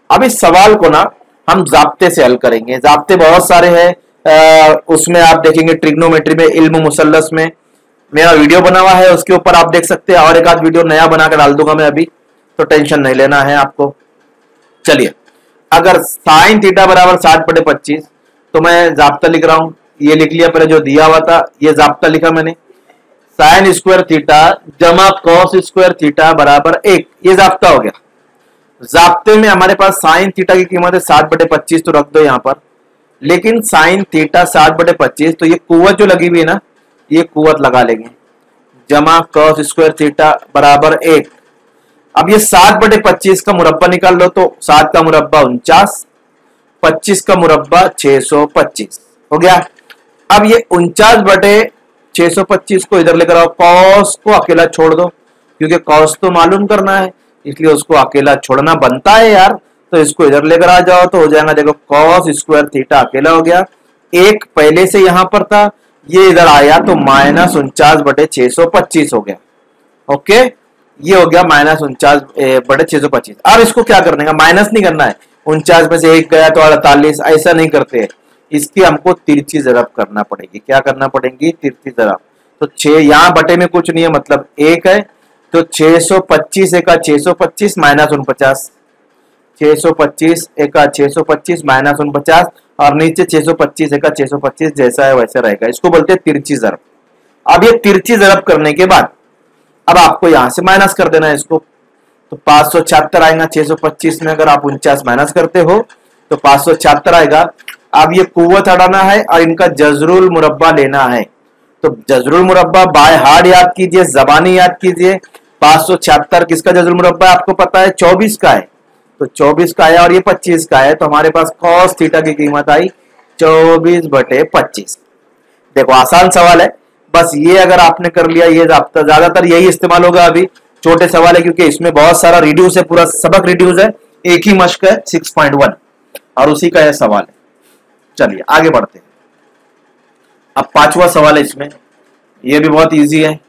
अब इस सवाल को ना हम जाब्ते से हल करेंगे। जाब्ते बहुत सारे हैं, उसमें आप देखेंगे ट्रिग्नोमेट्री में, इल्म मुसल्लस में मेरा वीडियो बना हुआ है, उसके ऊपर आप देख सकते हैं, और एक आध वीडियो नया बनाकर डाल दूंगा मैं अभी, तो टेंशन नहीं लेना है आपको। चलिए, अगर साइन थीटा बराबर 7/25, तो मैं जाब्ता लिख रहा हूं, ये लिख लिया पहले जो दिया हुआ था, ये जाब्ता लिखा मैंने, साइन स्क्वायर थीटा जमा कॉस स्क्वायर थीटा बराबर 1, ये जाब्ता हो गया। जाब्ते में हमारे पास साइन थीटा की कीमत है 7/25, तो रख दो यहां पर। लेकिन साइन थीटा 7/25, तो ये कुव्वत जो लगी हुई है ना, ये कुव्वत लगा लेंगे, जमा कॉस स्क्वायर थीटा बराबर 1। अब ये 7/25 का मुरब्बा निकाल लो, तो 7 का मुरब्बा 49, 25 का मुरब्बा 625 हो गया। अब ये 49/625 को इधर लेकर आओ, कॉस को अकेला छोड़ दो, क्योंकि कॉस तो मालूम करना है, इसलिए उसको अकेला छोड़ना बनता है यार। तो इसको इधर लेकर आ जाओ, तो हो जाएगा, देखो कॉस स्क्वायर थीटा अकेला हो गया, एक पहले से यहां पर था, ये इधर आया तो -49/625 हो गया। ओके, ये हो गया -49/625। अब इसको क्या करने का, माइनस नहीं करना है, 49 में से 1 गया तो 48, ऐसा नहीं करते, इसकी हमको तिरछी जरब करना पड़ेगी। क्या करना पड़ेगी, तिरछी जरब। तो 6 यहाँ बटे में कुछ नहीं है, मतलब 1 है, तो 625 एका 625 -49, 625 एका 625 -49, और नीचे 625 एका 625 जैसा है वैसा रहेगा। इसको बोलते हैं तिरछी जरब। अब ये तिरछी जरब करने के बाद अब आपको यहां से माइनस कर देना है इसको, तो 576 आएगा 625 में, अगर आप 49 माइनस करते हो तो 576 आएगा। अब ये कुव्वत हटाना है और इनका जजरुल मुरब्बा लेना है, तो जजरुल मुरब्बा बाय हार्ड याद कीजिए, जबानी याद कीजिए। 576 किसका जजरुल मुरब्बा आपको पता है, 24 का है, तो 24 का है और ये 25 का है, तो हमारे पास कॉस थीटा की कीमत आई 24/25। देखो आसान सवाल है, बस ये अगर आपने कर लिया, ये ज्यादातर यही इस्तेमाल होगा। अभी छोटे सवाल है क्योंकि इसमें बहुत सारा रिड्यूस है, पूरा सबक रिड्यूस है, एक ही मश्क है 6.1 और उसी का यह सवाल है। चलिए आगे बढ़ते हैं। अब 5वां सवाल है इसमें, यह भी बहुत इजी है।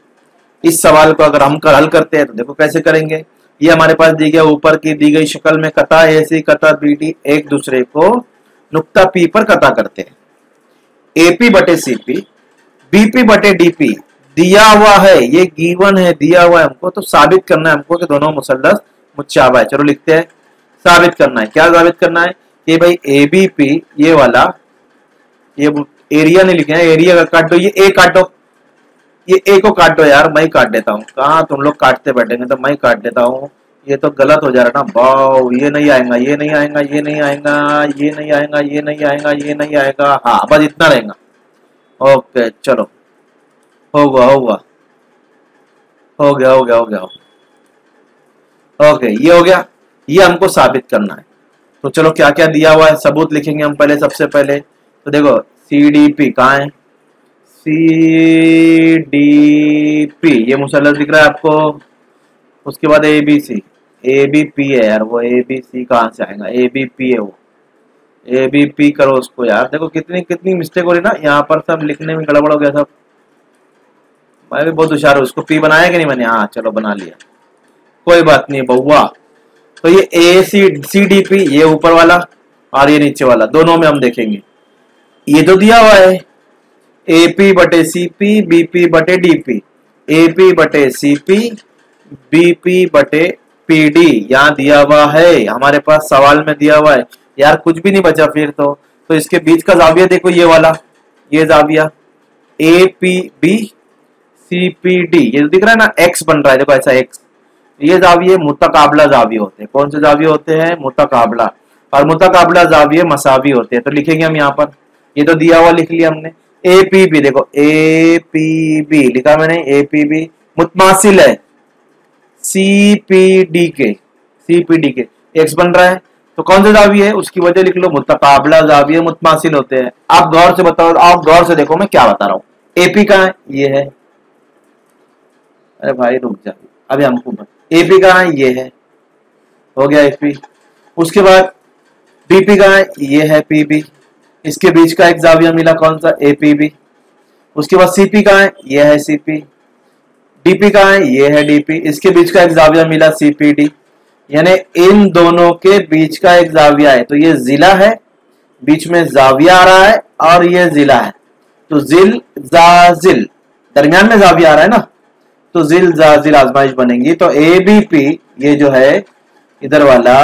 इस सवाल को अगर हम हल करते हैं तो देखो कैसे करेंगे। ये हमारे पास दी गया, ऊपर की दी गई शक्ल में कता AC कता BD एक दूसरे को नुक्ता P पर कता करते हैं। AP/CP BP/DP दिया हुआ है, ये गिवन है, दिया हुआ है हमको, तो साबित करना है हमको कि दोनों मुसल्लस मुतशाबह है। चलो लिखते हैं, साबित करना है। क्या साबित करना है कि भाई ABP ये वाला, ये एरिया नहीं लिखे हैं, एरिया का काट दो, ये A काटो, ये A को काट दो यार, मैं ही काट देता हूँ, कहाँ तुम लोग काटते बैठेंगे, तो मैं ही काट देता हूँ। ये तो गलत हो जा रहा है ना बाव, ये नहीं आएगा, ये नहीं आएगा, ये नहीं आएगा, ये नहीं आएगा, ये नहीं आएगा, ये नहीं आएगा, हाँ बस इतना रहेगा। ओके चलो, हो गया हो गया हो गया हो गया हो गया। ओके ये हो गया, ये हमको साबित करना है। तो चलो क्या क्या दिया हुआ है, सबूत लिखेंगे हम पहले। सबसे पहले तो देखो CDP कहाँ है, CDP ये मुसल्लस दिख रहा है आपको। उसके बाद ABC, ABP है यार, वो ABC कहाँ से आएगा, ABP है वो, ABP करो उसको यार। देखो कितनी कितनी मिस्टेक हो रही ना यहाँ पर, सब लिखने में गड़बड़ हो गया सब। मैं भी बहुत होशियार हूँ, उसको P बनाया कि नहीं मैंने, हाँ चलो बना लिया, कोई बात नहीं बउआ। तो ये CDP ये ऊपर वाला और ये नीचे वाला, दोनों में हम देखेंगे। ये तो दिया हुआ है AP/CP BP/DP, AP/CP BP/PD यहाँ दिया हुआ है, हमारे पास सवाल में दिया हुआ है यार, कुछ भी नहीं बचा फिर तो इसके बीच का जाविया देखो, ये वाला, ये जाविया APB CPD, ये दिख रहा है ना एक्स बन रहा है, देखो ऐसा एक्स, ये जाविये मुतकाबला जाविये होते हैं। कौन से जाविये होते हैं? मुतकाबला। और मुतकाबला जाविये मसावी होते हैं। तो लिखेंगे हम यहाँ पर, ये तो दिया हुआ लिख लिया हमने। APB, देखो APB लिखा मैंने, APB मुतमासिल है CPD के एक्स बन रहा है, तो कौन सा जाविया है उसकी वजह लिख लो, मुतकाबला जाविये मुतमासिल होते हैं। आप गौर से बताओ, आप गौर से देखो मैं क्या बता रहा हूँ। AP कहाँ है? ये है, अरे भाई रुक जा, अभी हमको AP कहाँ है? ये है, हो गया AP। उसके बाद BP कहाँ है? ये है PB, इसके बीच का एक जाविया मिला, कौन सा? APB। उसके बाद CP कहाँ है? ये है CP। DP कहाँ है? ये है DP, इसके बीच का एक जाविया मिला CPD, यानी इन दोनों के बीच का एक जाविया है। तो ये जिला है, बीच में जाविया आ रहा है, और ये जिला है, तो जिल जाजिल, दरमियान में जाविया आ रहा है ना, तो जिल जाजिल आजमाइश बनेंगी। तो ABP ये जो है इधर वाला,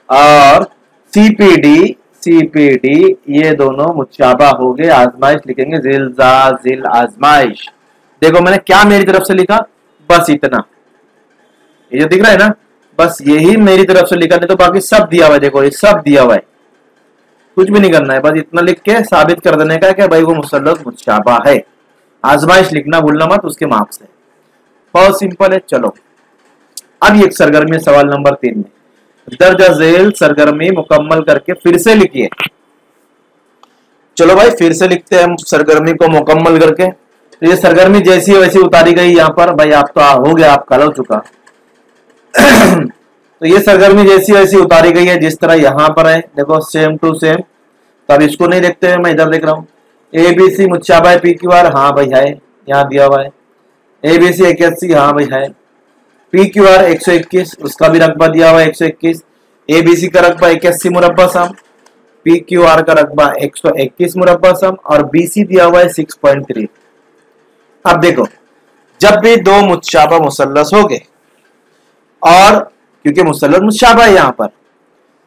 और CPD ये दोनों मुशाबा हो गए, आजमाइश लिखेंगे जिल जाजिल आजमाइश। देखो मैंने क्या मेरी तरफ से लिखा, बस इतना, ये जो दिख रहा है ना, बस यही मेरी तरफ से लिखा, नहीं तो बाकी सब दिया हुआ है। देखो ये सब दिया हुआ है, कुछ भी नहीं करना है, बस इतना लिख के साबित कर देने का कि भाई वो मुसल्लस मुशाबा है। आजमाइश लिखना भूलना मत, उसके मार्क्स है, बहुत सिंपल है। चलो अब एक सरगर्मी सवाल नंबर 3 में, दर्जा झेल सरगर्मी मुकम्मल करके फिर से लिखिए। चलो भाई फिर से लिखते हैं सरगर्मी को मुकम्मल करके। तो ये सरगर्मी जैसी वैसी उतारी गई यहाँ पर, भाई आप तो हो गया, आप कल हो चुका। तो ये सरगर्मी जैसी वैसी उतारी गई है, जिस तरह यहाँ पर है, देखो सेम टू सेम। तो अब इसको नहीं देखते हैं, मैं इधर देख रहा हूँ। ABC मुशाबा है PQR, हाँ भाई है, यहाँ दिया हुआ है। ABC 81, हाँ भाई है। PQR 121, उसका भी रकबा दिया हुआ है 121। ABC का रकबा 81 मुरब्बा सम, PQR का रकबा 121 मुरब्बा सम, और BC दिया हुआ है 6.3। अब देखो, जब भी दो मुशाबा मुसल्लस हो गए, और क्योंकि मुसल्लस मुशाबा है यहाँ पर,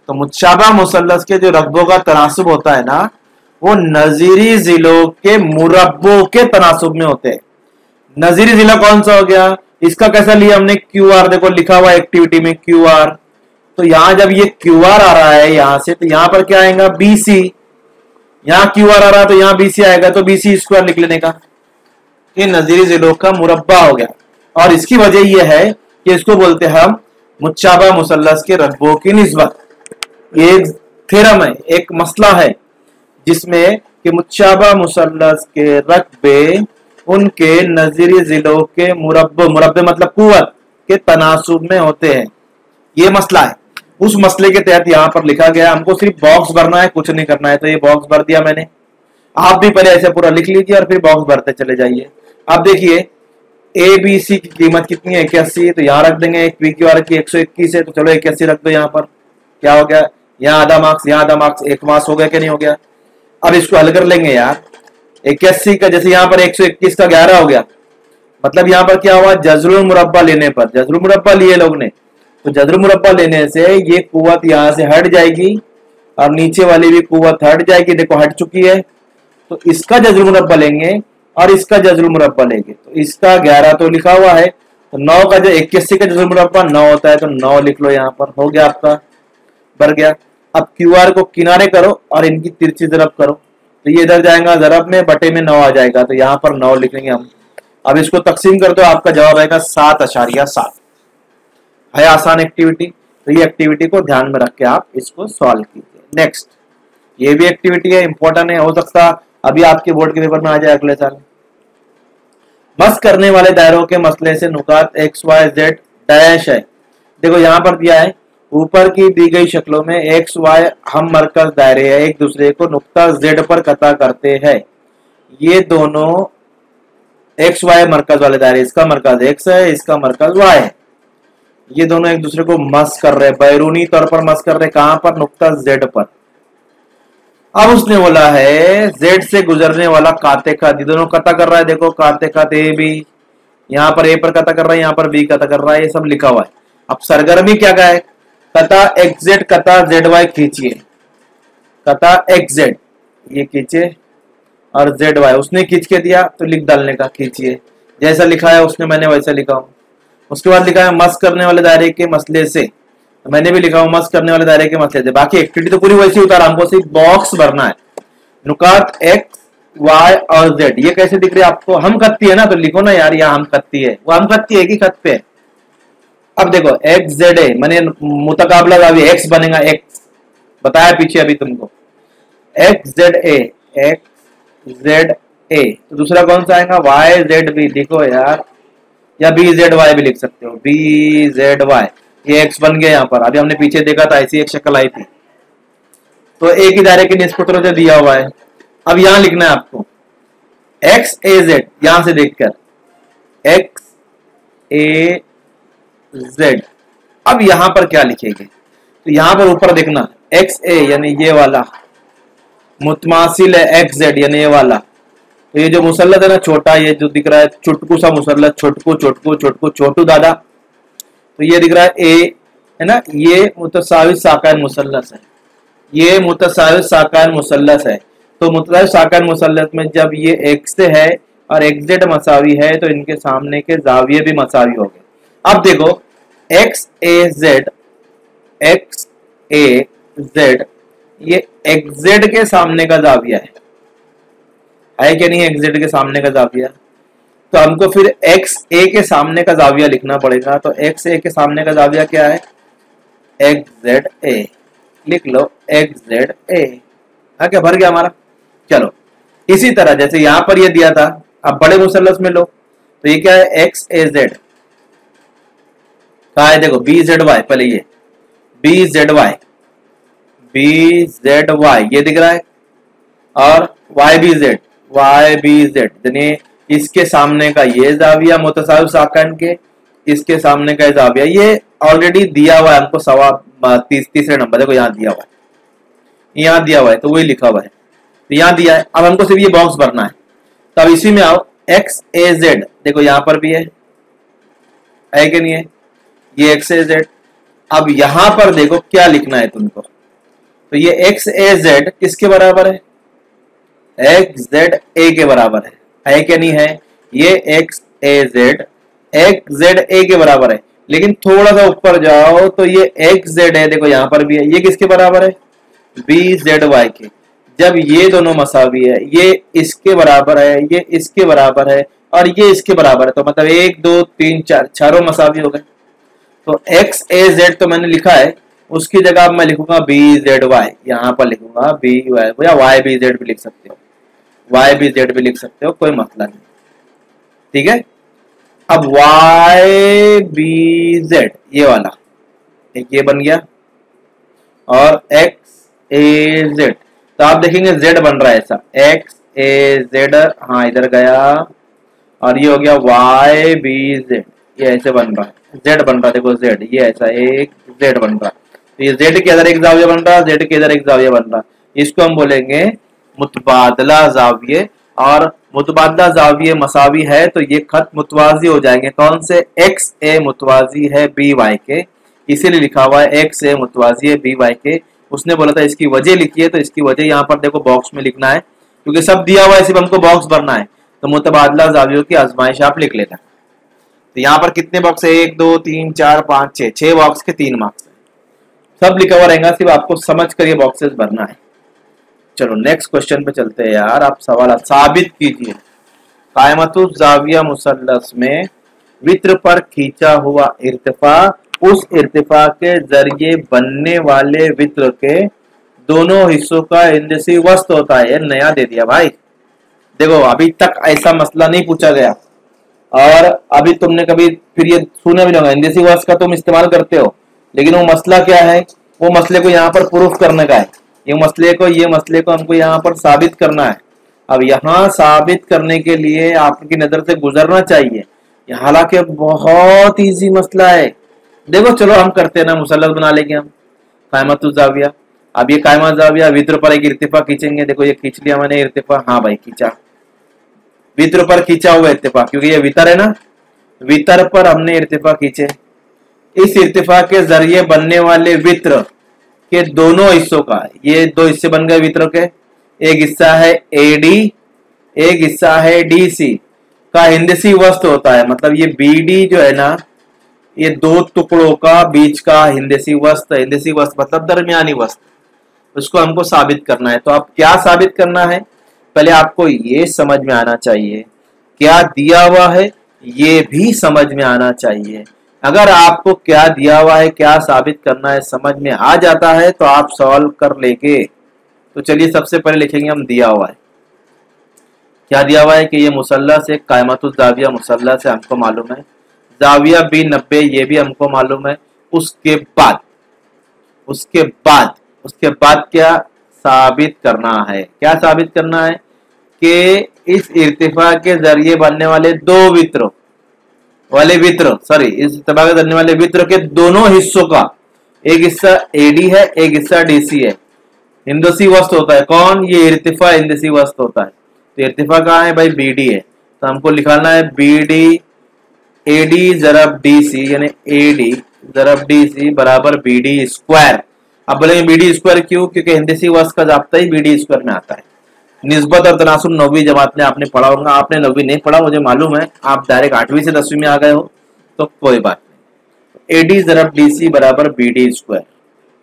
तो मुशाबा मुसल्लस के जो रकबों का तनासुब होता है ना, वो नजीरी जिलों के मुरब्बों के तनासुब में होते हैं। नजीरी जिला कौन सा हो गया? इसका कैसा लिया हमने? QR, देखो लिखा हुआ एक्टिविटी में QR। तो यहां जब ये QR आ रहा है यहां से, तो यहां पर क्या आएगा? BC। यहाँ QR आ रहा है तो यहाँ BC आएगा, तो BC स्क्वायर लिख लेने का। ये नजीरी जिलों का मुरब्बा हो गया, और इसकी वजह यह है कि इसको बोलते हैं हम मुशाबा मुसल्लस के रकबों की निस्बत। ये एक थ्योरम है, एक मसला है, जिसमें कि मुशाबा मुसल्लस के रकबे उनके नजीरी जिलों के मुरब्बे मतलब कुव्वत के तनासुब में होते हैं। ये मसला है, उस मसले के तहत यहाँ पर लिखा गया। हमको सिर्फ बॉक्स भरना है, कुछ नहीं करना है। तो ये बॉक्स भर दिया मैंने, आप भी पहले ऐसे पूरा लिख लीजिए और फिर बॉक्स भरते चले जाइए। अब देखिए ABC की कीमत कितनी है? 81, तो यहाँ रख देंगे। PQR की 121 है, तो चलो 81 रख दो यहाँ पर। क्या हो गया? यहाँ आधा मार्क्स, यहाँ आधा मार्क्स, एक मार्क्स हो गया कि नहीं हो गया? अब इसको हल कर लेंगे यार। 81 का जैसे यहाँ पर 121 का 11 हो गया, मतलब यहाँ पर क्या हुआ? जज़रुल मुरब्बा लेने पर, जज़रुल मुरब्बा लिए लोग ने, तो जज़रुल मुरब्बा लेने से ये कुव्वत यहाँ से हट जाएगी, और नीचे वाली भी कुव्वत हट जाएगी। देखो हट चुकी है, तो इसका जज़रुल मुरब्बा लेंगे और इसका जज़रुल मुरब्बा लेंगे। तो इसका 11 तो लिखा हुआ है, तो 9 का जो 81 का जज़रुल मुरब्बा 9 होता है, तो 9 लिख लो यहाँ पर। हो गया आपका, भर गया। अब QR को किनारे करो और इनकी तिरछी ज़रब करो, तो ये इधर जाएगा ज़रब में, बटे में 9 आ जाएगा, तो यहाँ पर 9 लिखेंगे हम। अब इसको तकसीम कर दो, आपका जवाब आएगा 7.7। है आसान एक्टिविटी, तो ये एक्टिविटी को ध्यान में रख के आप इसको सॉल्व कीजिए। नेक्स्ट, ये भी एक्टिविटी है, इंपॉर्टेंट है, हो सकता अभी आपके बोर्ड के पेपर में आ जाए अगले साल। मस करने वाले दायरों के मसले से नुकात XYZ डैश है। देखो यहाँ पर दिया है, ऊपर की दी गई शक्लों में XY हम मरकज दायरे है, एक दूसरे को नुक्ता Z पर कता करते हैं। ये दोनों XY मरकज वाले दायरे, इसका मरकज X है, इसका मरकज Y है। ये दोनों एक दूसरे को मस कर रहे हैं, बैरूनी तौर पर मस कर रहे हैं। कहां पर? नुक्ता Z पर। अब उसने बोला है Z से गुजरने वाला काते का, दोनों कता कर रहा है। देखो काते का A B, यहाँ पर A पर कता कर रहा है, यहाँ पर B कता कर रहा है, ये सब लिखा हुआ है। अब सरगर्मी क्या का है? कता XZ कता ZY खींचिए, कता XZ ये खींचे और ZY उसने खींच के दिया, तो लिख डालने का खींचिए। जैसा लिखा है उसने मैंने वैसा लिखा हूं। उसके बाद लिखा है मस्क करने वाले दायरे के मसले से, तो मैंने भी लिखा हूं मस्क करने वाले दायरे के मसले से। बाकी एक्टिविटी तो पूरी वैसी उतारा, हमको सिर्फ बॉक्स भरना है। नुकात एक्स वाई और जेड ये कैसे दिख रही है आपको? हम खत्ती है ना, तो लिखो ना यार, यहाँ हम खत्ती है, वो हम खत्ती है कि खत पे। अब देखो एक्स जेड ए, मैंने मुतकाबला जावी एक्स बनेगा, एक्स बताया पीछे अभी तुमको, x Z A, x Z A. तो दूसरा कौन सा आएगा? वाई जेड बी, लिखो यार, या बी जेड वाई भी लिख सकते हो, बी जेड वाई। ये एक्स बन गया यहाँ पर, अभी हमने पीछे देखा था ऐसी एक शक्ल आई थी। तो एक ही दायरे के निस्बतों से दिया हुआ है। अब यहां लिखना है आपको एक्स ए जेड, यहां से देखकर एक्स ए जेड। अब यहां पर क्या लिखेंगे? तो यहां पर ऊपर देखना एक्स ए यानी ये वाला मुतमासिल है एक्स जेड यानी ये वाला। तो ये जो मुसल्लत है ना छोटा, ये जो दिख रहा है चुटकू सा मुसल्लत, छोटकू छोटकू छोटकू छोटू दादा, तो ये दिख रहा है ए है ना, ये मुतसावित साकान मुसल्लस है, ये मुतसावित साकान मुसल्लस है। तो मुतसावित साकान मुसल्लस में जब ये एक्स से है और एक्स जेड मसावी है तो इनके सामने के जाविये भी मसावी हो गए। अब देखो एक्स ए जेड, एक्स ए जेड, ये एक्स जेड के सामने का जाविया है क्या नहीं? एक्स जेड के सामने का जाविया, तो हमको फिर एक्स ए के सामने का जाविया लिखना पड़ेगा। तो एक्स ए के सामने का जाविया क्या है? एक्स जेड ए, लिख लो एक्स जेड ए। हाँ क्या भर गया हमारा? चलो इसी तरह जैसे यहां पर ये दिया था, अब बड़े मुसल्लस में लो, तो ये क्या है? एक्स ए जेड कहा है? देखो बी जेड वाई, पहले ये B Z Y, B Z Y ये दिख रहा है, और Y B Z, Y B Z, यानी इसके सामने का ये जाविया मुतसाविब साकान के, इसके सामने का जाविया, ये ऑलरेडी दिया हुआ है हमको सवा तीसरे नंबर, देखो यहाँ दिया हुआ है, यहाँ दिया हुआ है, तो वही लिखा हुआ है, तो यहाँ दिया है। अब हमको सिर्फ ये बॉक्स भरना है। तो अब इसी में आओ एक्स ए जेड, देखो यहाँ पर भी है कि नहीं है? ये एक्स ए जेड। अब यहां पर देखो क्या लिखना है तुमको, तो ये एक्स ए जेड किसके बराबर है? एक्स जेड ए के बराबर है क्या नहीं है? ये x A Z x Z A के बराबर है। लेकिन थोड़ा सा ऊपर जाओ तो ये एक्स जेड है, देखो यहां पर भी है, ये किसके बराबर है? बी जेड वाई के। जब ये दोनों मसावी है, ये इसके बराबर है, ये इसके बराबर है, और ये इसके बराबर है, तो मतलब 1 2 3 4 चारों मसावी हो गए। तो एक्स ए जेड तो मैंने लिखा है, उसकी जगह अब मैं लिखूंगा बी जेड वाई, यहां पर लिखूंगा बी वाई, या वाई बी जेड भी लिख सकते हो, वाई बी जेड भी लिख सकते हो, कोई मसला नहीं, ठीक है। अब वाई बी जेड ये वाला एक ये बन गया, और एक्स ए जेड, तो आप देखेंगे जेड बन रहा है ऐसा, एक्स ए जेड, हाँ इधर गया, और ये हो गया वाई बी जेड, ये ऐसे बन रहा है, जेड बन रहा है, देखो जेड ये ऐसा एक जेड बन रहा है, तो ये जेड के इधर एक जाविया बन रहा है, जेड के इधर एक जाविया बन रहा है, इसको हम बोलेंगे मुतबादला जाविये। और मुतबादला जाविये मसावी है तो ये खत मुतवाजी हो जाएंगे, कौन से? एक्स ए मुतवाजी है बी वाई के, इसीलिए लिखा हुआ है एक्स ए मुतवाजी है बी वाई के। उसने बोला था इसकी वजह लिखिए, तो इसकी वजह यहाँ पर देखो बॉक्स में लिखना है, क्योंकि सब दिया हुआ है, सिर्फ हमको बॉक्स भरना है। तो मुतबादला जावियों की आजमाइश आप लिख लेना। तो यहाँ पर कितने बॉक्स है? 1 2 3 4 5 6, 6 बॉक्स के 3 मार्क्स है, सब लिखा हुआ रहेगा, सिर्फ आपको समझ कर ये बॉक्सेस भरना है। चलो नेक्स्ट क्वेश्चन पे चलते हैं यार। आप सवाल साबित कीजिए कायमतुज जाविया मुसल्लस में वित्र पर खींचा हुआ इर्तिफा उस इर्तिफा के जरिए बनने वाले वित्र के दोनों हिस्सों का इंदसी वस्त होता है। नया दे दिया भाई, देखो अभी तक ऐसा मसला नहीं पूछा गया, और अभी तुमने कभी फिर ये सुना भी नहीं होगा, इंदसी वस्त का तुम इस्तेमाल करते हो, लेकिन वो मसला क्या है? वो मसले को यहाँ पर प्रूफ करने का है, ये मसले को हमको यहाँ पर साबित करना है। अब यहाँ साबित करने के लिए आपकी नजर से गुजरना चाहिए, हालांकि बहुत इजी मसला है। देखो चलो हम करते हैं ना, मुसल्लस बना लेंगे हम कायमतुज जाविया। अब ये कायमत जाविया वित्र पर एक इर्तिफा खींचेंगे, देखो ये खींच लिया मैंने इर्तिफा, हाँ भाई खींचा, वित्र पर खींचा हुआ इर्तिफा, क्योंकि ये वितर है ना, वितर पर हमने इर्तिफा खींचे। इस इर्तिफा के जरिए बनने वाले वित्र के दोनों हिस्सों का, ये 2 हिस्से बन गए वित्र के, एक हिस्सा है एडी, एक हिस्सा है डीसी। का हिंदसी वस्त होता है, मतलब ये BD जो है ना, ये दो टुकड़ों का बीच का हिंदसी वस्त, हिंदसी वस्त मतलब दरमियानी वस्त, उसको हमको साबित करना है। तो आप क्या साबित करना है, पहले आपको ये समझ में आना चाहिए क्या दिया हुआ है, ये भी समझ में आना चाहिए। अगर आपको क्या दिया हुआ है, क्या साबित करना है समझ में आ जाता है तो आप सॉल्व कर लेंगे। तो चलिए सबसे पहले लिखेंगे हम दिया हुआ है। क्या दिया हुआ है कि ये मुसल्लस एक कायमतुल जाविया मुसल्लस है, हमको मालूम है। जाविया भी 90, ये भी हमको मालूम है। उसके बाद उसके बाद क्या साबित करना है, क्या साबित करना है कि इस इर्तिफा के जरिए बनने वाले दो वित्रों इस इर्तिफा के बनने वाले वित्र के दोनों हिस्सों का, एक हिस्सा AD है, एक हिस्सा DC है, हिंदसी वस्त होता है। कौन, ये इर्तिफा हिंदसी वस्त होता है। तो इर्तिफा कहाँ है भाई, BD है, तो हमको लिखाना है BD AD ज़रब DC, यानी AD ज़रब DC बराबर BD स्क्वायर। अब बोलेंगे BD स्क्वायर क्यों, क्योंकि हिंदसी वस्त का जाब्ता ही BD स्क्वायर में आता है। निस्बत और तनासुब 9वीं जमात में आपने पढ़ा होगा, आपने 9वीं नहीं पढ़ा मुझे मालूम है, आप डायरेक्ट 8वीं से 10वीं में आ गए हो, तो कोई बात नहीं। AD ज़रब DC बराबर BD स्क्वायर,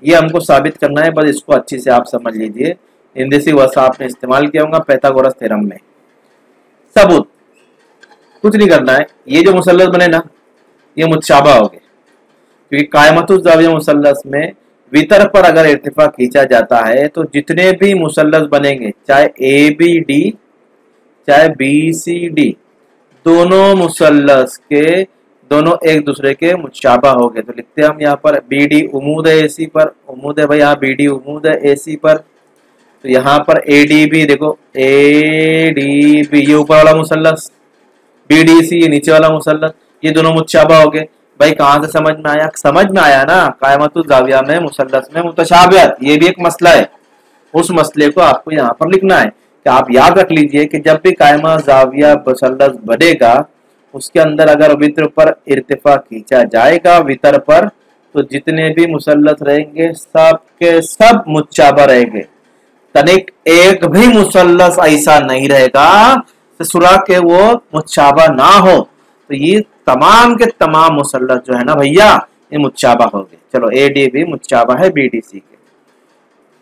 ये हमको साबित करना है, बस इसको अच्छी से आप समझ लीजिए। हिंदसी वस्त आपने इस्तेमाल किया होगा पैथागोरस थ्योरम में। सबूत कुछ नहीं करना है, ये जो मुसल्लस बने ना, ये मुतशाबा हो गए, क्योंकि कायमतुल जाविया मुसल्लस में वितर पर अगर इर्तिफा खींचा जाता है तो जितने भी मुसल्लस बनेंगे, चाहे ABD चाहे BCD, दोनों मुसल्लस के दोनों एक दूसरे के मुतशाबा हो गए। तो लिखते हैं हम यहाँ पर BD उमूद है AC पर, उमूद है भाई, यहाँ BD उमूद है AC पर। तो यहाँ पर ADB देखो, ADB ये ऊपर वाला मुसल्लस, BDC ये नीचे वाला मुसल्लस, ये दोनों मुतशाबा हो गए। भाई कहां से समझ में आया, समझ में आया ना, कायमतुल जाविया में मुसल्लस में मुतशाबिहत, ये भी एक मसला है। उस मसले को आपको यहाँ पर लिखना है कि आप याद रख लीजिए कि जब भी कायमा जाविया मुसल्लस बनेगा, उसके अंदर अगर वित्र पर इर्तिफा खींचा जाएगा वितर पर, तो जितने भी मुसल्लस रहेंगे सब के सब मुतशाबा रहेंगे। तनिक एक भी मुसल्लस ऐसा नहीं रहेगा सुरा के वो मुतशाबा ना हो। तो ये तमाम के तमाम मुसल्लस जो है ना भैया, ये मुतशाबा हो गए। चलो AD भी मुतशाबा है BDC के।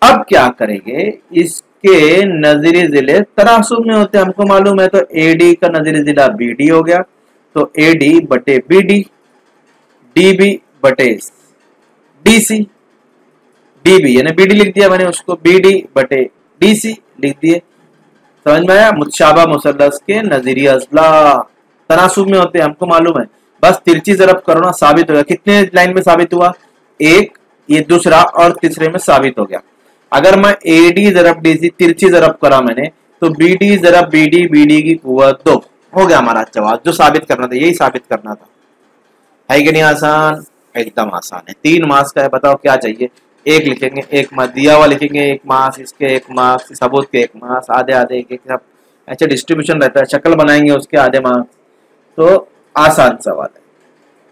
अब क्या करेंगे, इसके नजरी जिले तनासुब में होते हैं, हमको मालूम है। तो AD का नजरी जिला BD हो गया, तो AD बटे BD, DB बटे DC, DB यानी BD लिख दिया मैंने उसको, BD बटे DC लिख दिए। समझ में आया, मुतशाबा मुसल्लस के नजरी अजला तनासुब में होते हैं, हमको मालूम है। बस तिरछी ज़रब करो ना, साबित हो गया। कितने लाइन में साबित हुआ, एक, ये दूसरा और तीसरे में साबित हो गया। अगर मैं AD ज़रब DC तिरछी ज़रब करा मैंने, तो BD ज़रब BD, BD की कुव्वत 2 हो गया हमारा जवाब। जो साबित करना था यही साबित करना था, है कि नहीं आसान, एकदम आसान है। 3 मार्क्स का है, बताओ क्या चाहिए। एक लिखेंगे, एक दिया हुआ लिखेंगे 1 मार्क्स, इसके 1 मार्क्स, सबूत के 1 मार्क्स, आधे आधे एक सब ऐसे डिस्ट्रीब्यूशन रहता है, शक्ल बनाएंगे उसके आधे मार्क्स। तो आसान सवाल है।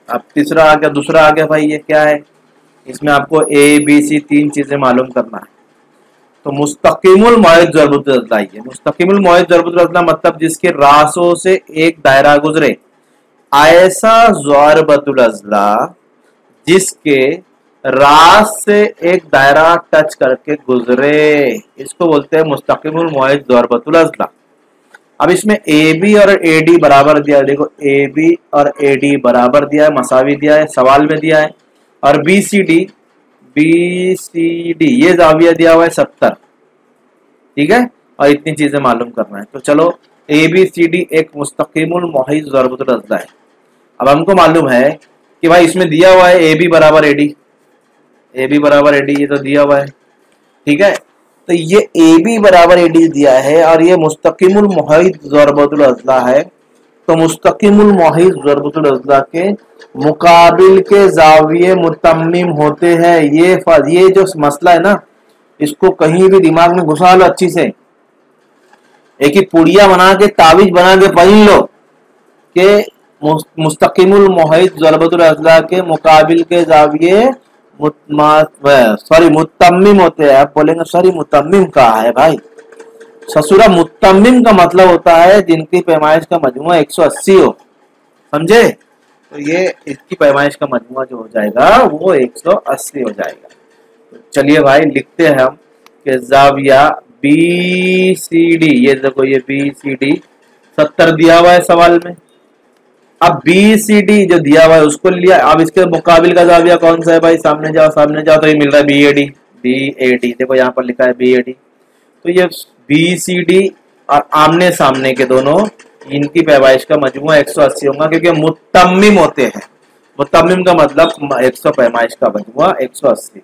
अब तीसरा आ गया, दूसरा आ गया भाई, ये क्या है, इसमें आपको ABC 3 चीजें मालूम करना है। तो मुस्तकिमुल मौइद ज़रबुल अज़ला, ये मुस्तकिमुल मौइद ज़रबुल अज़ला मतलब जिसके रासों से एक दायरा गुजरे, ऐसा ज़रबुल अज़ला जिसके रास से एक दायरा टच करके गुजरे, इसको बोलते हैं मुस्तकिमुल मौइद ज़रबुल अज़ला। अब इसमें AB और AD बराबर दिया है, देखो AB और AD बराबर दिया है, मसावी दिया है, सवाल में दिया है। और BCD ये जाविया दिया हुआ है 70, ठीक है, और इतनी चीजें मालूम करना है। तो चलो ABCD एक मुस्तकिमुल मौइद ज़रबुल अज़ला है। अब हमको मालूम है कि भाई इसमें दिया हुआ है AB बराबर AD, ये तो दिया हुआ है, ठीक है। तो ये AB बराबर AD दिया है और ये मुस्तकिमुल मौइद ज़रबुल अज़ला है। तो मुस्तकिमुल मौइद ज़रबुल अज़ला के मुकाबिल के जाविये मुतम्मिम होते हैं। ये जो मसला है ना, इसको कहीं भी दिमाग में घुसा लो अच्छी से, एक ही पुड़िया बना के तावीज बना के पढ़ लो कि मुस्तकिमुल मौइद ज़रबुल अज़ला के मुकाबिल के जाविये मुतम्मिम होते हैं। आप बोलेंगे सॉरी मुतम्मिम कहा है भाई, ससुरा मुत्तम्मिम का मतलब होता है जिनकी पैमाइश का मजमुआ 180 हो, समझे? तो ये इसकी पैमाइश का मजमुआ जो हो जाएगा वो 180 हो जाएगा। तो चलिए भाई लिखते हैं हम कि जाविया बी सी डी, ये देखो ये बी सी डी 70 दिया हुआ है सवाल में। अब बी सी डी जो दिया हुआ है उसको लिया, अब इसके मुकाबिल का जाविया कौन सा है भाई? सामने जाओ सामने जाओ, तो ये मिल रहा है B A D. B A D देखो यहाँ पर लिखा है बी ए डी। तो ये बी सी डी और आमने सामने के दोनों, इनकी पैमाइश का मजमुआ 180 होगा, क्योंकि मुत्तम्मिम होते हैं। मुत्तम्मिम का मतलब 100 पैमाइश का मजमुआ 180।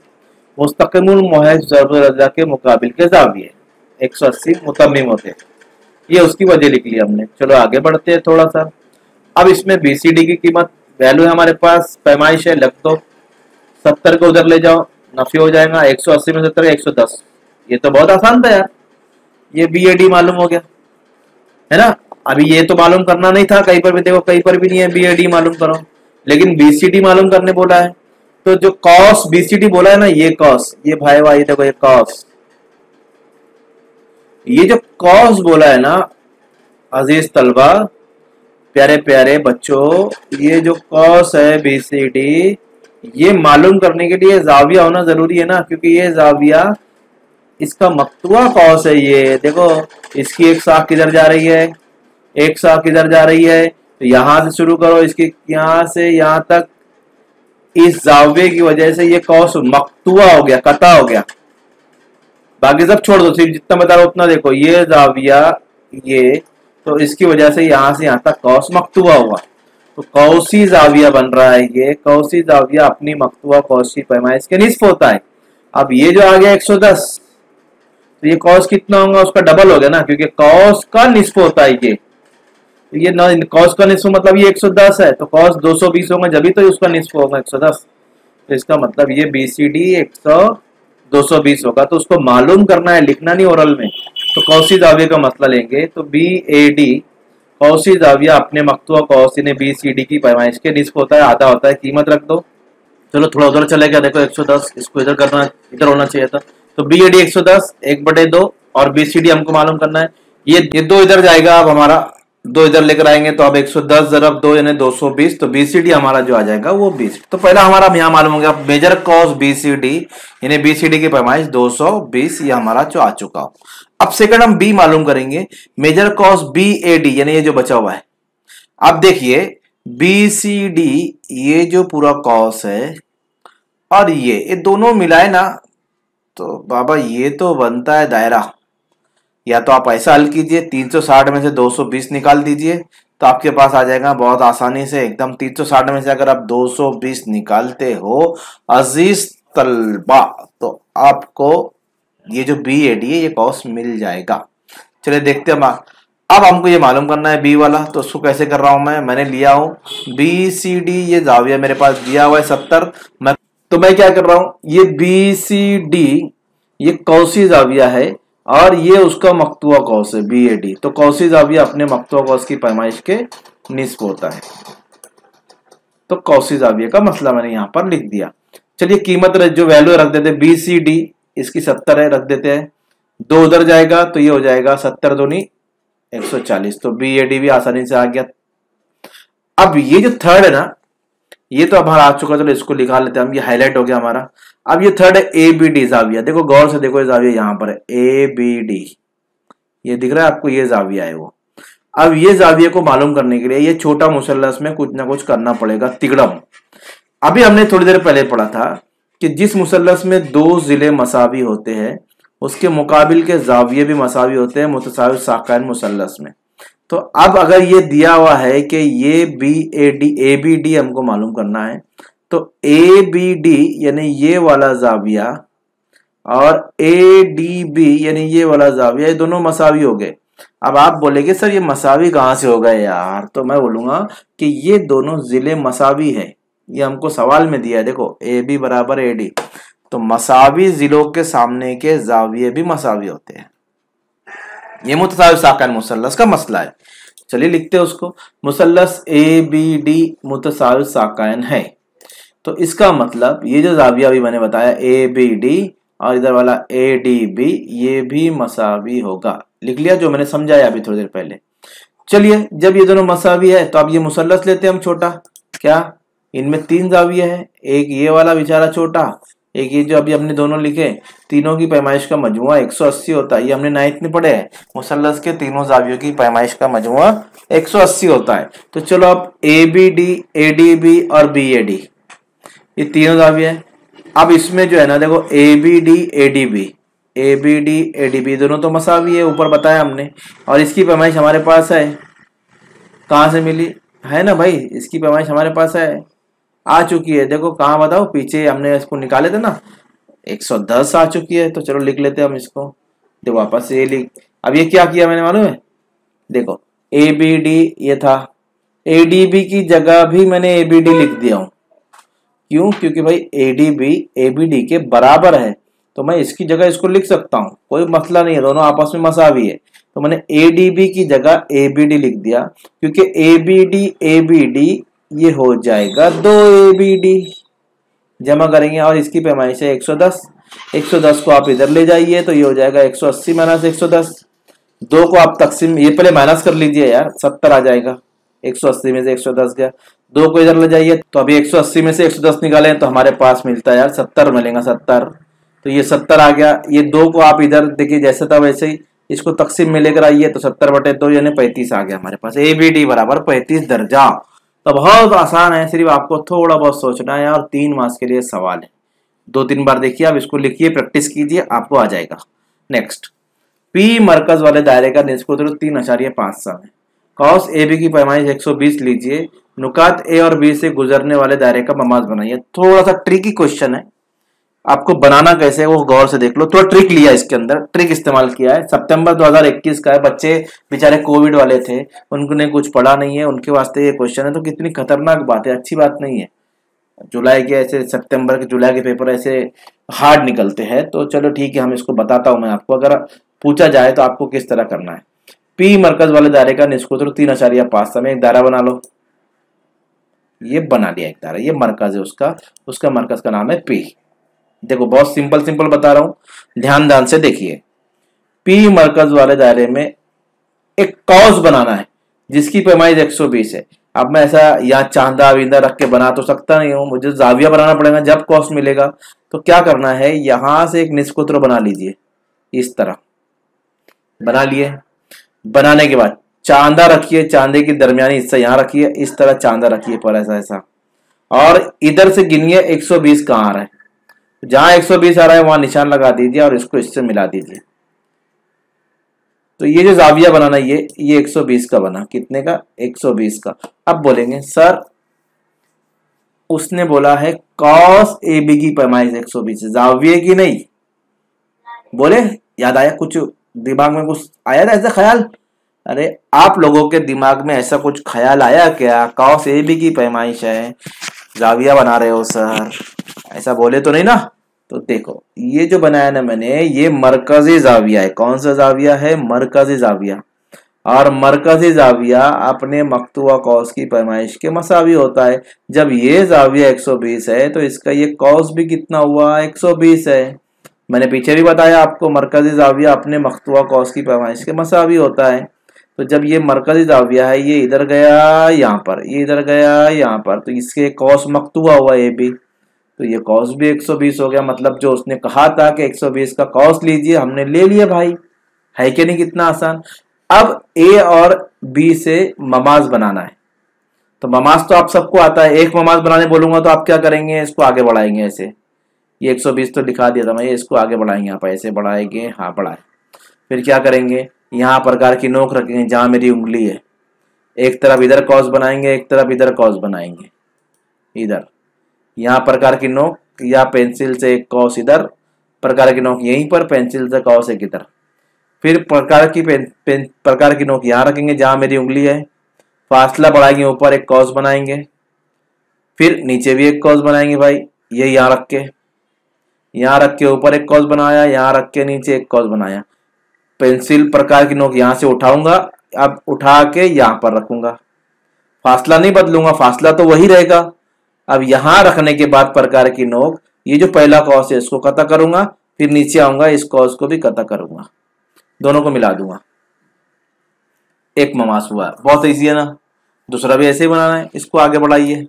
मुस्तकिमुल मुहज ज़रब रज़ा के मुकाबिल के जाविये 180 मुत्तम्मिम होते हैं। ये उसकी वजह लिख लिया हमने। चलो आगे बढ़ते हैं थोड़ा सा। अब इसमें बीसीडी की कीमत वैल्यू है हमारे पास, पैमाइश है, लग दो 70 को उधर ले जाओ, नफी हो जाएगा। 180 में 70 110। ये तो बहुत आसान था यार, ये बीएडी मालूम हो गया है ना। अभी ये तो मालूम करना नहीं था, कहीं पर भी देखो, कहीं पर भी नहीं है बीएडी मालूम करो, लेकिन बीसीडी मालूम करने बोला है। तो जो कॉस बीसीडी बोला है ना, ये कॉस, ये भाई भाई देखो ये कॉस, ये जो कॉस बोला है ना अजीज तलबा, प्यारे प्यारे बच्चों, ये जो कॉस है बीसीडी, ये मालूम करने के लिए जाविया होना जरूरी है ना, क्योंकि ये जाविया इसका मक्तुआ कॉस है। ये देखो इसकी एक साख किधर जा रही है, एक साख किधर जा रही है, तो यहां से शुरू करो, इसकी यहां से यहां तक, इस जाविये की वजह से ये कॉस मक्तुआ हो गया, कता हो गया। बाकी सब छोड़ दो, सिर्फ जितना बता रहा हूं उतना देखो। ये जाविया ये, तो इसकी वजह से यहां तक कौस मक्तुबा हुआ, तो कौसी जाविया बन रहा है। ये कौसी जाविया अपनी मक्तुबा कौस की पैमाइश के निस्फ होता है। अब ये जो आ गया 110, तो ये कौस कितना होगा, उसका डबल हो गया ना, क्योंकि कौस का निस्फ होता है ये। तो ये ना कौस का निस्फ मतलब ये 110 है, तो कौस 220 होगा, जब भी तो उसका निस्फ होगा 110। तो इसका मतलब ये बीसीडी 220 होगा। तो उसको मालूम करना है, लिखना नहीं ओरल में। तो कौसी जाविया का मसला लेंगे, तो बी ए डी कौसी जाविया अपने मक्तुआ कौसी ने बी सी डी की पैमाइश के निस्फ होता है, आधा होता है। कीमत रख दो। चलो थोड़ा उधर चले गया, देखो 110, इसको इधर करना, इधर होना चाहिए था। तो बी ए डी 110 1/2 और बी सी डी हमको मालूम करना है। ये दो इधर जाएगा, अब हमारा दो इधर लेकर आएंगे, तो अब 110 ज़रब 2 यानी 220। तो बीसीडी हमारा जो आ जाएगा वो 20। तो पहला हमारा यहाँ मालूम हो गया मेजर कॉस बीसीडी, यानी बीसीडी की पैमाइश 220, ये हमारा जो आ चुका हो। अब सेकंड हम बी मालूम करेंगे, मेजर कॉस बीएडी, यानी ये जो बचा हुआ है। अब देखिए बीसीडी ये जो पूरा कॉस है और ये दोनों मिलाए ना, तो बाबा ये तो बनता है दायरा। या तो आप ऐसा हल कीजिए, 360 में से 220 निकाल दीजिए, तो आपके पास आ जाएगा बहुत आसानी से एकदम। 360 में से अगर आप 220 निकालते हो अजीज तलबा, तो आपको ये जो बी ए डी है ये कॉस मिल जाएगा। चलिए देखते हैं। अब हमको ये मालूम करना है बी वाला, तो उसको कैसे कर रहा हूं मैंने लिया हूं बी सी डी, ये जाविया मेरे पास दिया हुआ है 70। मैं क्या कर रहा हूं, ये बी सी डी ये कौसी जाविया है और ये उसका मक्तुआ कौस है बी ए डी। तो कौसी जाविया अपने मक्तुआ कौस की पैमाइश के निस्फ होता है। तो कौसी जाविया का मसला मैंने यहां पर लिख दिया। चलिए कीमत जो वैल्यू रख देते हैं, बी सी डी इसकी 70 है, रख देते हैं। 2 उधर जाएगा तो ये हो जाएगा 70 दूनी 140। तो बी ए डी भी आसानी से आ गया। अब ये जो थर्ड है ना, ये तो हमारा आ चुका, चलो इसको लिखा लेते हैं हम, ये हाईलाइट हो गया हमारा। अब ये थर्ड है ए बी डी जाविया, देखो गौर से देखो, ये जाविया यहां पर है ए बी डी, ये दिख रहा है आपको, ये जाविया है वो। अब ये जाविया को मालूम करने के लिए ये छोटा मुसल्लस में कुछ ना कुछ करना पड़ेगा, तिगड़म। अभी हमने थोड़ी देर पहले पढ़ा था कि जिस मुसल्लस में 2 जिले मसावी होते हैं उसके मुकाबिल के जाविये भी मसावी होते हैं मुतसावित साकाइन मुसल्लस में। तो अब अगर ये दिया हुआ है कि ये B A D A B D हमको मालूम करना है, तो ए बी डी यानी ये वाला जाविया और ए डी बी यानी ये वाला जाविया, ये दोनों मसावी हो गए। अब आप बोलेंगे सर ये मसावी कहां से हो गए यार, तो मैं बोलूंगा कि ये दोनों जिले मसावी है, ये हमको सवाल में दिया है। देखो ए बी बराबर ए डी, तो मसावी जिलों के सामने के जाविये भी मसावी होते हैं। ये मुतसावित साकाइन मुसल्लस का मसला है। चलिए लिखते हैं उसको, मुसल्लस ए बी डी मुतसावित साकाइन है। तो इसका मतलब ये जो जाविया भी मैंने बताया ए बी डी और इधर वाला ADB ये भी मसावी होगा। लिख लिया जो मैंने समझाया अभी थोड़ी देर पहले। चलिए, जब ये दोनों मसावी है तो अब ये मुसल्लस लेते हैं हम छोटा। क्या इनमें 3 जाविया है, एक ये वाला बेचारा छोटा, एक ये जो अभी हमने दोनों लिखे, तीनों की पैमाइश का मजमुआ 180 होता है। ये हमने 9th में पढ़े हैं, मुसल्लस के तीनों जावियों की पैमाइश का मजमुआ 180 होता है। तो चलो अब ABD, ADB और BAD ये तीनों जाविया है। अब इसमें जो है ना देखो ABD, ADB दोनों तो मसावी है, ऊपर बताया हमने, और इसकी पैमाइश हमारे पास है। कहाँ से मिली है ना भाई, इसकी पैमाइश हमारे पास है, आ चुकी है। देखो कहाँ बताओ, पीछे हमने इसको निकाले थे ना, 110 आ चुकी है। तो चलो लिख लेते हैं हम इसको। देखो वापस ये लिख, अब ये क्या किया मैंने मालूम है, देखो ABD ये था, ADB की जगह भी मैंने ABD लिख दिया हूँ। क्यों? क्योंकि भाई ADB ABD के बराबर है, तो मैं इसकी जगह इसको लिख सकता हूँ, कोई मसला नहीं है, दोनों आपस में मसावी है। तो मैंने ADB की जगह ABD लिख दिया, क्योंकि ABD ये हो जाएगा 2 ABD। जमा करेंगे और इसकी पैमाइश है 110। 110 को आप इधर ले जाइए तो ये हो जाएगा 180 माइनस 110। 2 को आप तकसीम, ये पहले माइनस कर लीजिए यार, 70 आ जाएगा। 180 में से 110 गया, 2 को इधर ले जाइए तो अभी 180 में से 110 निकाले तो हमारे पास मिलता है यार 70 मिलेगा, 70। तो ये 70 आ गया। ये 2 को आप इधर देखिए जैसे था वैसे ही इसको तकसीम में लेकर आइए तो 70/2 यानी 35 आ गया हमारे पास। ABD बराबर 35 दर्जा। तो बहुत आसान है, सिर्फ आपको थोड़ा बहुत सोचना है और 3 मार्क्स के लिए सवाल है। 2-3 बार देखिए, आप इसको लिखिए, प्रैक्टिस कीजिए, आपको आ जाएगा। नेक्स्ट, P मरकज वाले दायरे का निस्ब सूत्र 3.5 है। कॉस AB की पैमाइश 120 लीजिए, नुकात A और B से गुजरने वाले दायरे का ममाज बनाइए। थोड़ा सा ट्रिकी क्वेश्चन है, आपको बनाना कैसे है वो गौर से देख लो। थोड़ा ट्रिक लिया इसके अंदर, ट्रिक इस्तेमाल किया है। सितंबर 2021 का है, बच्चे बेचारे कोविड वाले थे, उन्होंने कुछ पढ़ा नहीं है, उनके वास्ते ये क्वेश्चन है। तो कितनी खतरनाक बात है, अच्छी बात नहीं है। जुलाई के ऐसे सितंबर के जुलाई के पेपर ऐसे हार्ड निकलते हैं। तो चलो ठीक है, हम इसको बताता हूं मैं आपको, अगर पूछा जाए तो आपको किस तरह करना है। P मरकज वाले दायरे का निस्ब सूत्र 3.5 में एक दायरा बना लो। ये बना लिया एक दायरा, ये मरकज है उसका मरकज का नाम है P। देखो बहुत सिंपल बता रहा हूं, ध्यान से देखिए। P मरकज वाले दायरे में एक कॉस बनाना है जिसकी पैमाइश 120 है। अब मैं ऐसा यहाँ चांदा विंदा रख के बना तो सकता नहीं हूँ, मुझे जाविया बनाना पड़ेगा जब कॉस मिलेगा। तो क्या करना है, यहां से एक निस्ब सूत्र बना लीजिए, इस तरह बना लिए। बनाने के बाद चांदा रखिए, चांदे की दरमियानी हिस्सा यहाँ रखिए, इस तरह चांदा रखिए पर ऐसा, और इधर से गिनिए 120 कहाँ आ रहा है। जहां 120 आ रहा है वहां निशान लगा दीजिए और इसको इससे मिला दीजिए। तो ये जो जाविया बनाना ये 120 का बना, कितने का? 120 का। अब बोलेंगे सर उसने बोला है कॉस AB की पैमाइश 120 है, जाविये की नहीं। बोले याद आया कुछ, दिमाग में कुछ आया था ऐसा ख्याल? अरे आप लोगों के दिमाग में ऐसा कुछ ख्याल आया क्या? कॉस AB की पैमाइश है, जाविया बना रहे हो सर, ऐसा बोले तो नहीं ना? तो देखो ये जो बनाया ना मैंने, ये मरकजी जाविया है। कौन सा जाविया है? मरकजी जाविया। और मरकजी जाविया अपने मक्तुआ कौस की पैमाइश के मसावी होता है। जब ये जाविया 120 है तो इसका ये कौस भी कितना हुआ? 120 है। मैंने पीछे भी बताया आपको, मरकजी जाविया अपने मक्तुआ कौस की पैमाइश के मसावी होता है। तो जब ये मरकजी जाविया है, ये इधर गया यहाँ पर, ये इधर गया यहाँ पर, तो इसके कौस मक्तुआ हुआ AB, तो ये कॉस भी 120 हो गया। मतलब जो उसने कहा था कि 120 का कॉस लीजिए, हमने ले लिया भाई, है कि नहीं? कितना आसान। अब A और B से ममाज बनाना है। तो ममाज तो आप सबको आता है, एक ममाज बनाने बोलूंगा तो आप क्या करेंगे? इसको आगे बढ़ाएंगे ऐसे। ये 120 तो लिखा दिया था मैं, इसको आगे बढ़ाएंगे, यहाँ पर ऐसे बढ़ाएंगे, हाँ बढ़ाए। फिर क्या करेंगे, यहाँ प्रकार की नोक रखेंगे जहां मेरी उंगली है, एक तरफ इधर कॉस बनाएंगे, एक तरफ इधर कॉस बनाएंगे, इधर यहाँ प्रकार की नोक, या पेंसिल से एक कॉस इधर, प्रकार की नोक यहीं पर, पेंसिल से कॉस एक इधर। फिर प्रकार की नोक यहाँ रखेंगे जहां मेरी उंगली है, फासला बढ़ाएंगे, ऊपर एक कॉस बनाएंगे, फिर नीचे भी एक कॉस बनाएंगे भाई, ये यहाँ रख के ऊपर एक कॉस बनाया, यहाँ रख के नीचे एक कॉस बनाया। पेंसिल प्रकार की नोक यहाँ से उठाऊंगा, अब उठा के यहाँ पर रखूंगा, फासला नहीं बदलूंगा, फासला तो वही रहेगा। अब यहां रखने के बाद प्रकार की नोक, ये जो पहला कॉस है इसको कता करूंगा, फिर नीचे आऊंगा, इस कॉस को भी कता करूंगा, दोनों को मिला दूंगा, एक ममास हुआ। बहुत इजी है ना। दूसरा भी ऐसे ही बनाना है, इसको आगे बढ़ाइए,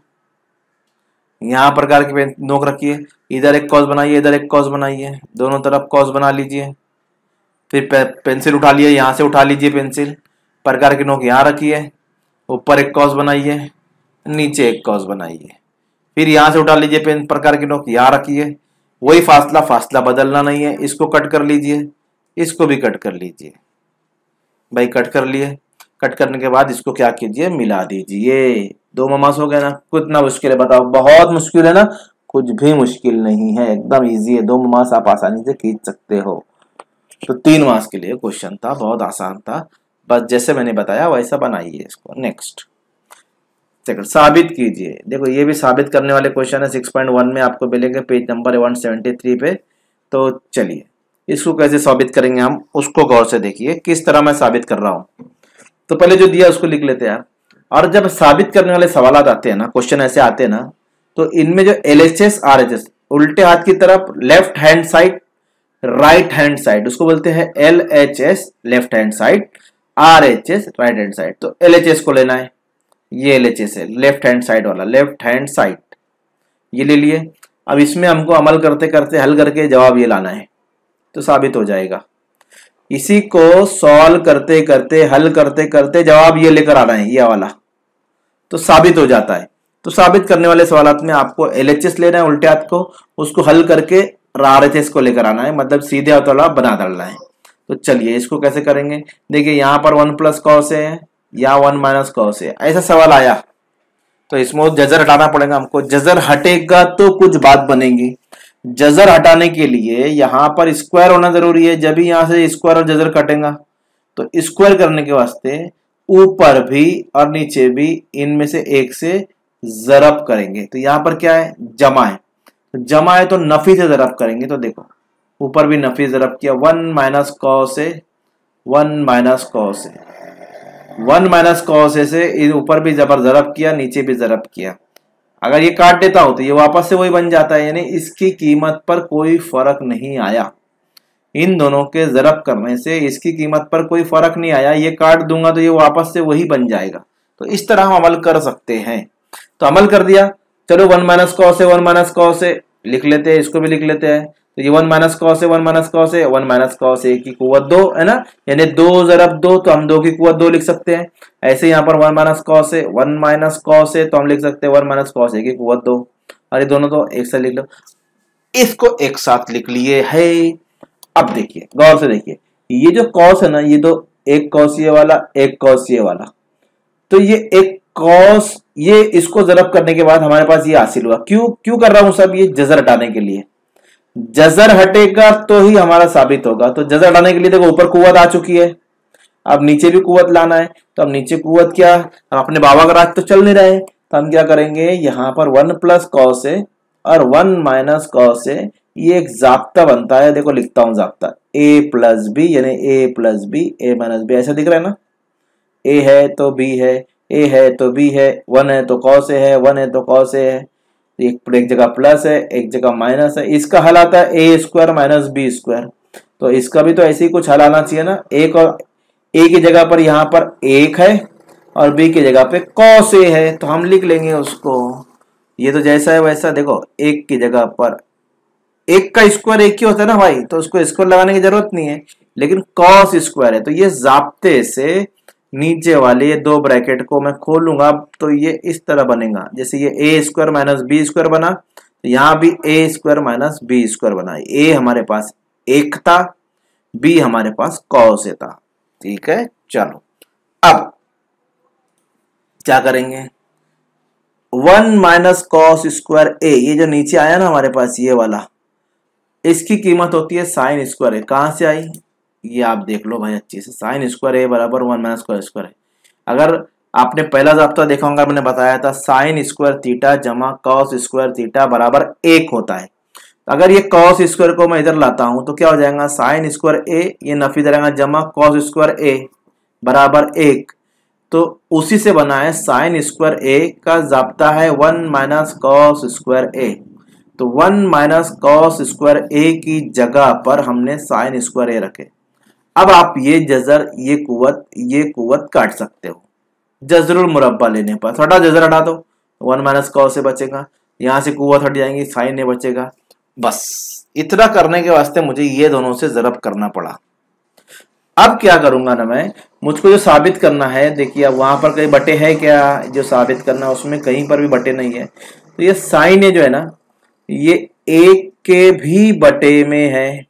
यहाँ प्रकार की नोक रखिए, इधर एक कॉस बनाइए, इधर एक कॉस बनाइए, दोनों तरफ कॉस बना लीजिए। फिर पेंसिल उठा लिए, यहाँ से उठा लीजिए पेंसिल, प्रकार की नोक यहाँ रखिए, ऊपर एक कॉस बनाइए, नीचे एक कॉस बनाइए, फिर यहाँ से उठा लीजिए पेन प्रकार की नोक यहाँ रखिए, वही फासला, फासला बदलना नहीं है, इसको कट कर लीजिए, इसको भी कट कर लीजिए भाई, कट कर लिए। कट करने के बाद इसको क्या कीजिए, मिला दीजिए, दो ममास हो गए ना। कितना मुश्किल है बताओ, बहुत मुश्किल है ना, कुछ भी मुश्किल नहीं है, एकदम इजी है, दो ममास आप आसानी से खींच सकते हो। तो 3 मास के लिए क्वेश्चन था, बहुत आसान था, बस जैसे मैंने बताया वैसा बनाइए इसको। नेक्स्ट साबित कीजिए। देखो ये भी साबित करने वाले क्वेश्चन है, 6.1 में आपको मिलेंगे, पेज नंबर 173 पे। तो चलिए इसको कैसे साबित करेंगे हम, उसको गौर से देखिए किस तरह मैं साबित कर रहा हूं। तो पहले जो दिया उसको लिख लेते हैं। और जब साबित करने वाले सवाल आते हैं ना, क्वेश्चन ऐसे आते हैं ना, तो इनमें जो LHS RHS, उल्टे हाथ की तरफ left hand side, right hand side, उसको बोलते हैं LHS left hand side, RHS right hand side. तो LHS को लेना है, ये LHS है लेफ्ट हैंड साइड वाला, लेफ्ट हैंड साइड, ये ले लिए। अब इसमें हमको अमल करते करते हल करके जवाब ये लाना है, तो साबित हो जाएगा। इसी को सॉल्व करते करते हल करते करते जवाब ये लेकर आना है, ये वाला, तो साबित हो जाता है। तो साबित करने वाले सवालात में आपको LHS लेना है उल्टे हाथ को, उसको हल करके RHS को लेकर आना है, मतलब सीधे हाथ वाला बना डालना है। तो चलिए इसको कैसे करेंगे, देखिए यहाँ पर 1 प्लस कॉस है या 1 माइनस कॉस है, ऐसा सवाल आया तो इसमें जजर हटाना पड़ेगा हमको। जजर हटेगा तो कुछ बात बनेगी। जजर हटाने के लिए यहाँ पर स्क्वायर होना जरूरी है, जब भी यहाँ से स्क्वायर और जजर कटेगा। तो स्क्वायर करने के वास्ते ऊपर भी और नीचे भी इनमें से एक से जरब करेंगे। तो यहाँ पर क्या है, जमा है, तो जमा है तो नफी से जरब करेंगे। तो देखो ऊपर भी नफी जरब किया, 1 माइनस कॉस है, 1 माइनस कॉस है, 1 माइनस कॉस से ऊपर भी जरब किया, नीचे भी जरब किया। अगर ये काट देता हूं तो ये वापस से वही बन जाता है, यानी इसकी कीमत पर कोई फर्क नहीं आया। इन दोनों के जरब करने से इसकी कीमत पर कोई फर्क नहीं आया, ये काट दूंगा तो ये वापस से वही बन जाएगा। तो इस तरह हम अमल कर सकते हैं। तो अमल कर दिया, चलो 1 माइनस कॉस है, 1 माइनस कॉस है लिख लेते हैं, इसको भी लिख लेते हैं। तो ये 1 माइनस कॉस है, 1 माइनस कॉस है, 1 माइनस कॉस है की कुवत 2 है ना, यानी 2 जरब 2, तो हम 2 की कुवत 2 लिख सकते हैं। ऐसे यहाँ पर 1 माइनस कॉस है, 1 माइनस कॉस है, तो हम लिख सकते हैं 1 माइनस कॉस है की कुवत 2। और ये दोनों तो एक साथ लिख लो, इसको एक साथ लिख लिए है। अब देखिए गौर से देखिए, ये जो कॉस है ना, ये तो एक कॉस ये वाला, एक कॉस ये वाला, तो ये एक कॉस, ये इसको जरब करने के बाद हमारे पास ये हासिल हुआ। क्यों कर रहा हूं सब ये, जजर हटाने के लिए। जजर हटेगा तो ही हमारा साबित होगा। तो जजर हटाने के लिए देखो ऊपर कुवत आ चुकी है, अब नीचे भी कुवत लाना है। तो अब नीचे कुवत क्या, अपने बाबा का राज तो चल नहीं रहे, तो हम क्या करेंगे, यहाँ पर 1 प्लस कॉस है और 1 माइनस कॉस है, ये एक जाब्ता बनता है। देखो लिखता हूं जाब्ता, a प्लस बी, यानी a plus B, a minus B, ऐसा दिख रहा है ना। a है तो b है, a है तो b है, 1 है तो कॉस है, 1 है तो कॉस है, एक जगह प्लस है एक जगह माइनस है। इसका हल आता है a square minus B square. तो इसका भी तो ऐसे ही कुछ हल आना चाहिए ना। एक और a की जगह पर यहाँ पर 1 है और b की जगह पे कॉस a है, तो हम लिख लेंगे उसको। ये तो जैसा है वैसा, देखो 1 की जगह पर 1 का स्क्वायर 1 ही होता है ना भाई, तो उसको स्क्वायर लगाने की जरूरत नहीं है, लेकिन कॉस स्क्वायर है। तो ये जाब्ते से नीचे वाले ये 2 ब्रैकेट को मैं खोलूंगा तो ये इस तरह बनेगा, जैसे ये a square minus B square बना, तो यहाँ भी a square minus B square बना। a हमारे पास 1 था, b हमारे पास कॉस था। ठीक है, चलो अब क्या करेंगे, 1 माइनस कॉस स्क्वायर a, ये जो नीचे आया ना हमारे पास ये वाला, इसकी कीमत होती है साइन स्क्वायर है। कहां से आई, ये आप देख लो भाई अच्छे से, साइन स्क्वायर ए बराबर 1 माइनस कॉस स्क्वायर है। अगर आपने पहला जाब्ता देखा होगा, मैंने बताया था साइन स्क्वायर थीटा जमा कॉस स्क्वायर थीटा बराबर 1 होता है। अगर ये कॉस स्क्वायर को मैं इधर लाता हूं तो क्या हो जाएगा, साइन स्क्वायर ए, ये नफी रहेगा, जमा कॉस स्क्वायर ए बराबर 1। तो उसी से बना है साइन स्क्वायर ए का जाब्ता है 1 माइनस कॉस स्क्वायर ए। तो 1 माइनस कॉस स्क्वायर ए की जगह पर हमने साइन स्क्वायर ए रखे। अब आप ये जजर ये कुव्वत काट सकते हो जजरुल मुरब्बा लेने पर। हटा जजर हटा दो, 1 माइनस कॉस से बचेगा, यहाँ से कुव्वत हट जाएंगी, साइन ए बचेगा। बस इतना करने के वास्ते मुझे ये दोनों से ज़रब करना पड़ा। अब क्या करूंगा ना मैं, मुझको जो साबित करना है, देखिए अब वहां पर कहीं बटे है क्या जो साबित करना है, उसमें कहीं पर भी बटे नहीं है। तो ये साइन ए जो है ना, ये एक के भी बटे में है,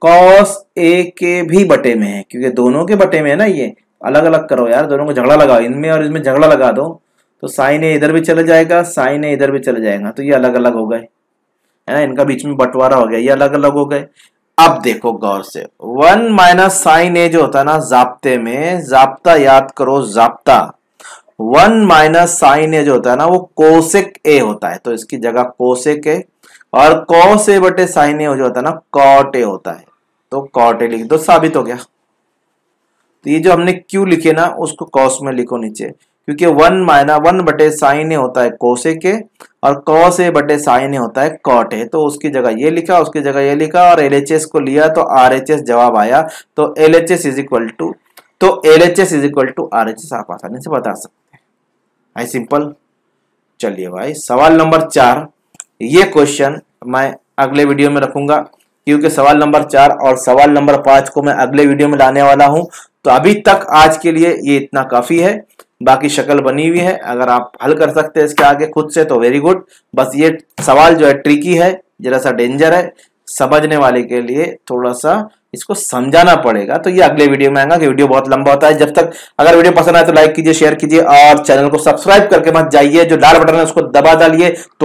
कॉस ए के भी बटे में है, क्योंकि दोनों के बटे में है ना। ये अलग अलग करो यार, दोनों को झगड़ा लगाओ, इनमें और इसमें झगड़ा लगा दो, तो साइन ए इधर भी चले जाएगा, साइन ए इधर भी चले जाएगा, तो ये अलग अलग हो गए, है ना, इनका बीच में बंटवारा हो गया, ये अलग अलग हो गए। अब देखो गौर से, 1 माइनस साइन ए जो होता है ना, जाब्ते में जाब्ता याद करो, जाब्ता 1 माइनस साइन ए जो होता है ना, वो कोसेक ए होता है, तो इसकी जगह कोसेक ए, और कॉस ए बटे साइन ए जो होता है ना, कॉट ए होता है, तो कॉट ए लिख दो, साबित हो गया। तो ये जो हमने क्यू लिखे ना, उसको कॉस में लिखो नीचे, क्योंकि 1 बटे साइन ए होता है कोसेक ए, और कॉस ए बटे साइन ए होता है कॉट ए, तो उसकी जगह ये लिखा, उसकी जगह ये लिखा, और एलएचएस को लिया तो आरएचएस जवाब आया। तो LHS is equal to RHS आप आसानी से बता सकते हैं, आई सिंपल। चलिए भाई, सवाल नंबर 4, ये क्वेश्चन मैं अगले वीडियो में रखूंगा, क्योंकि सवाल नंबर 4 और सवाल नंबर 5 को मैं अगले वीडियो में लाने वाला हूं। तो अभी तक आज के लिए ये इतना काफी है, बाकी शक्ल बनी हुई है, अगर आप हल कर सकते हैं इसके आगे खुद से तो वेरी गुड। बस ये सवाल जो है ट्रिकी है, जरा सा डेंजर है, समझने वाले के लिए थोड़ा सा इसको समझाना पड़ेगा। तो ये अगले वीडियो में आएगा, कि वीडियो बहुत लंबा होता है। जब तक अगर वीडियो पसंद आए तो लाइक कीजिए, शेयर कीजिए, और चैनल को सब्सक्राइब करके मत जाइए, जो लाल बटन है उसको दबा डालिए।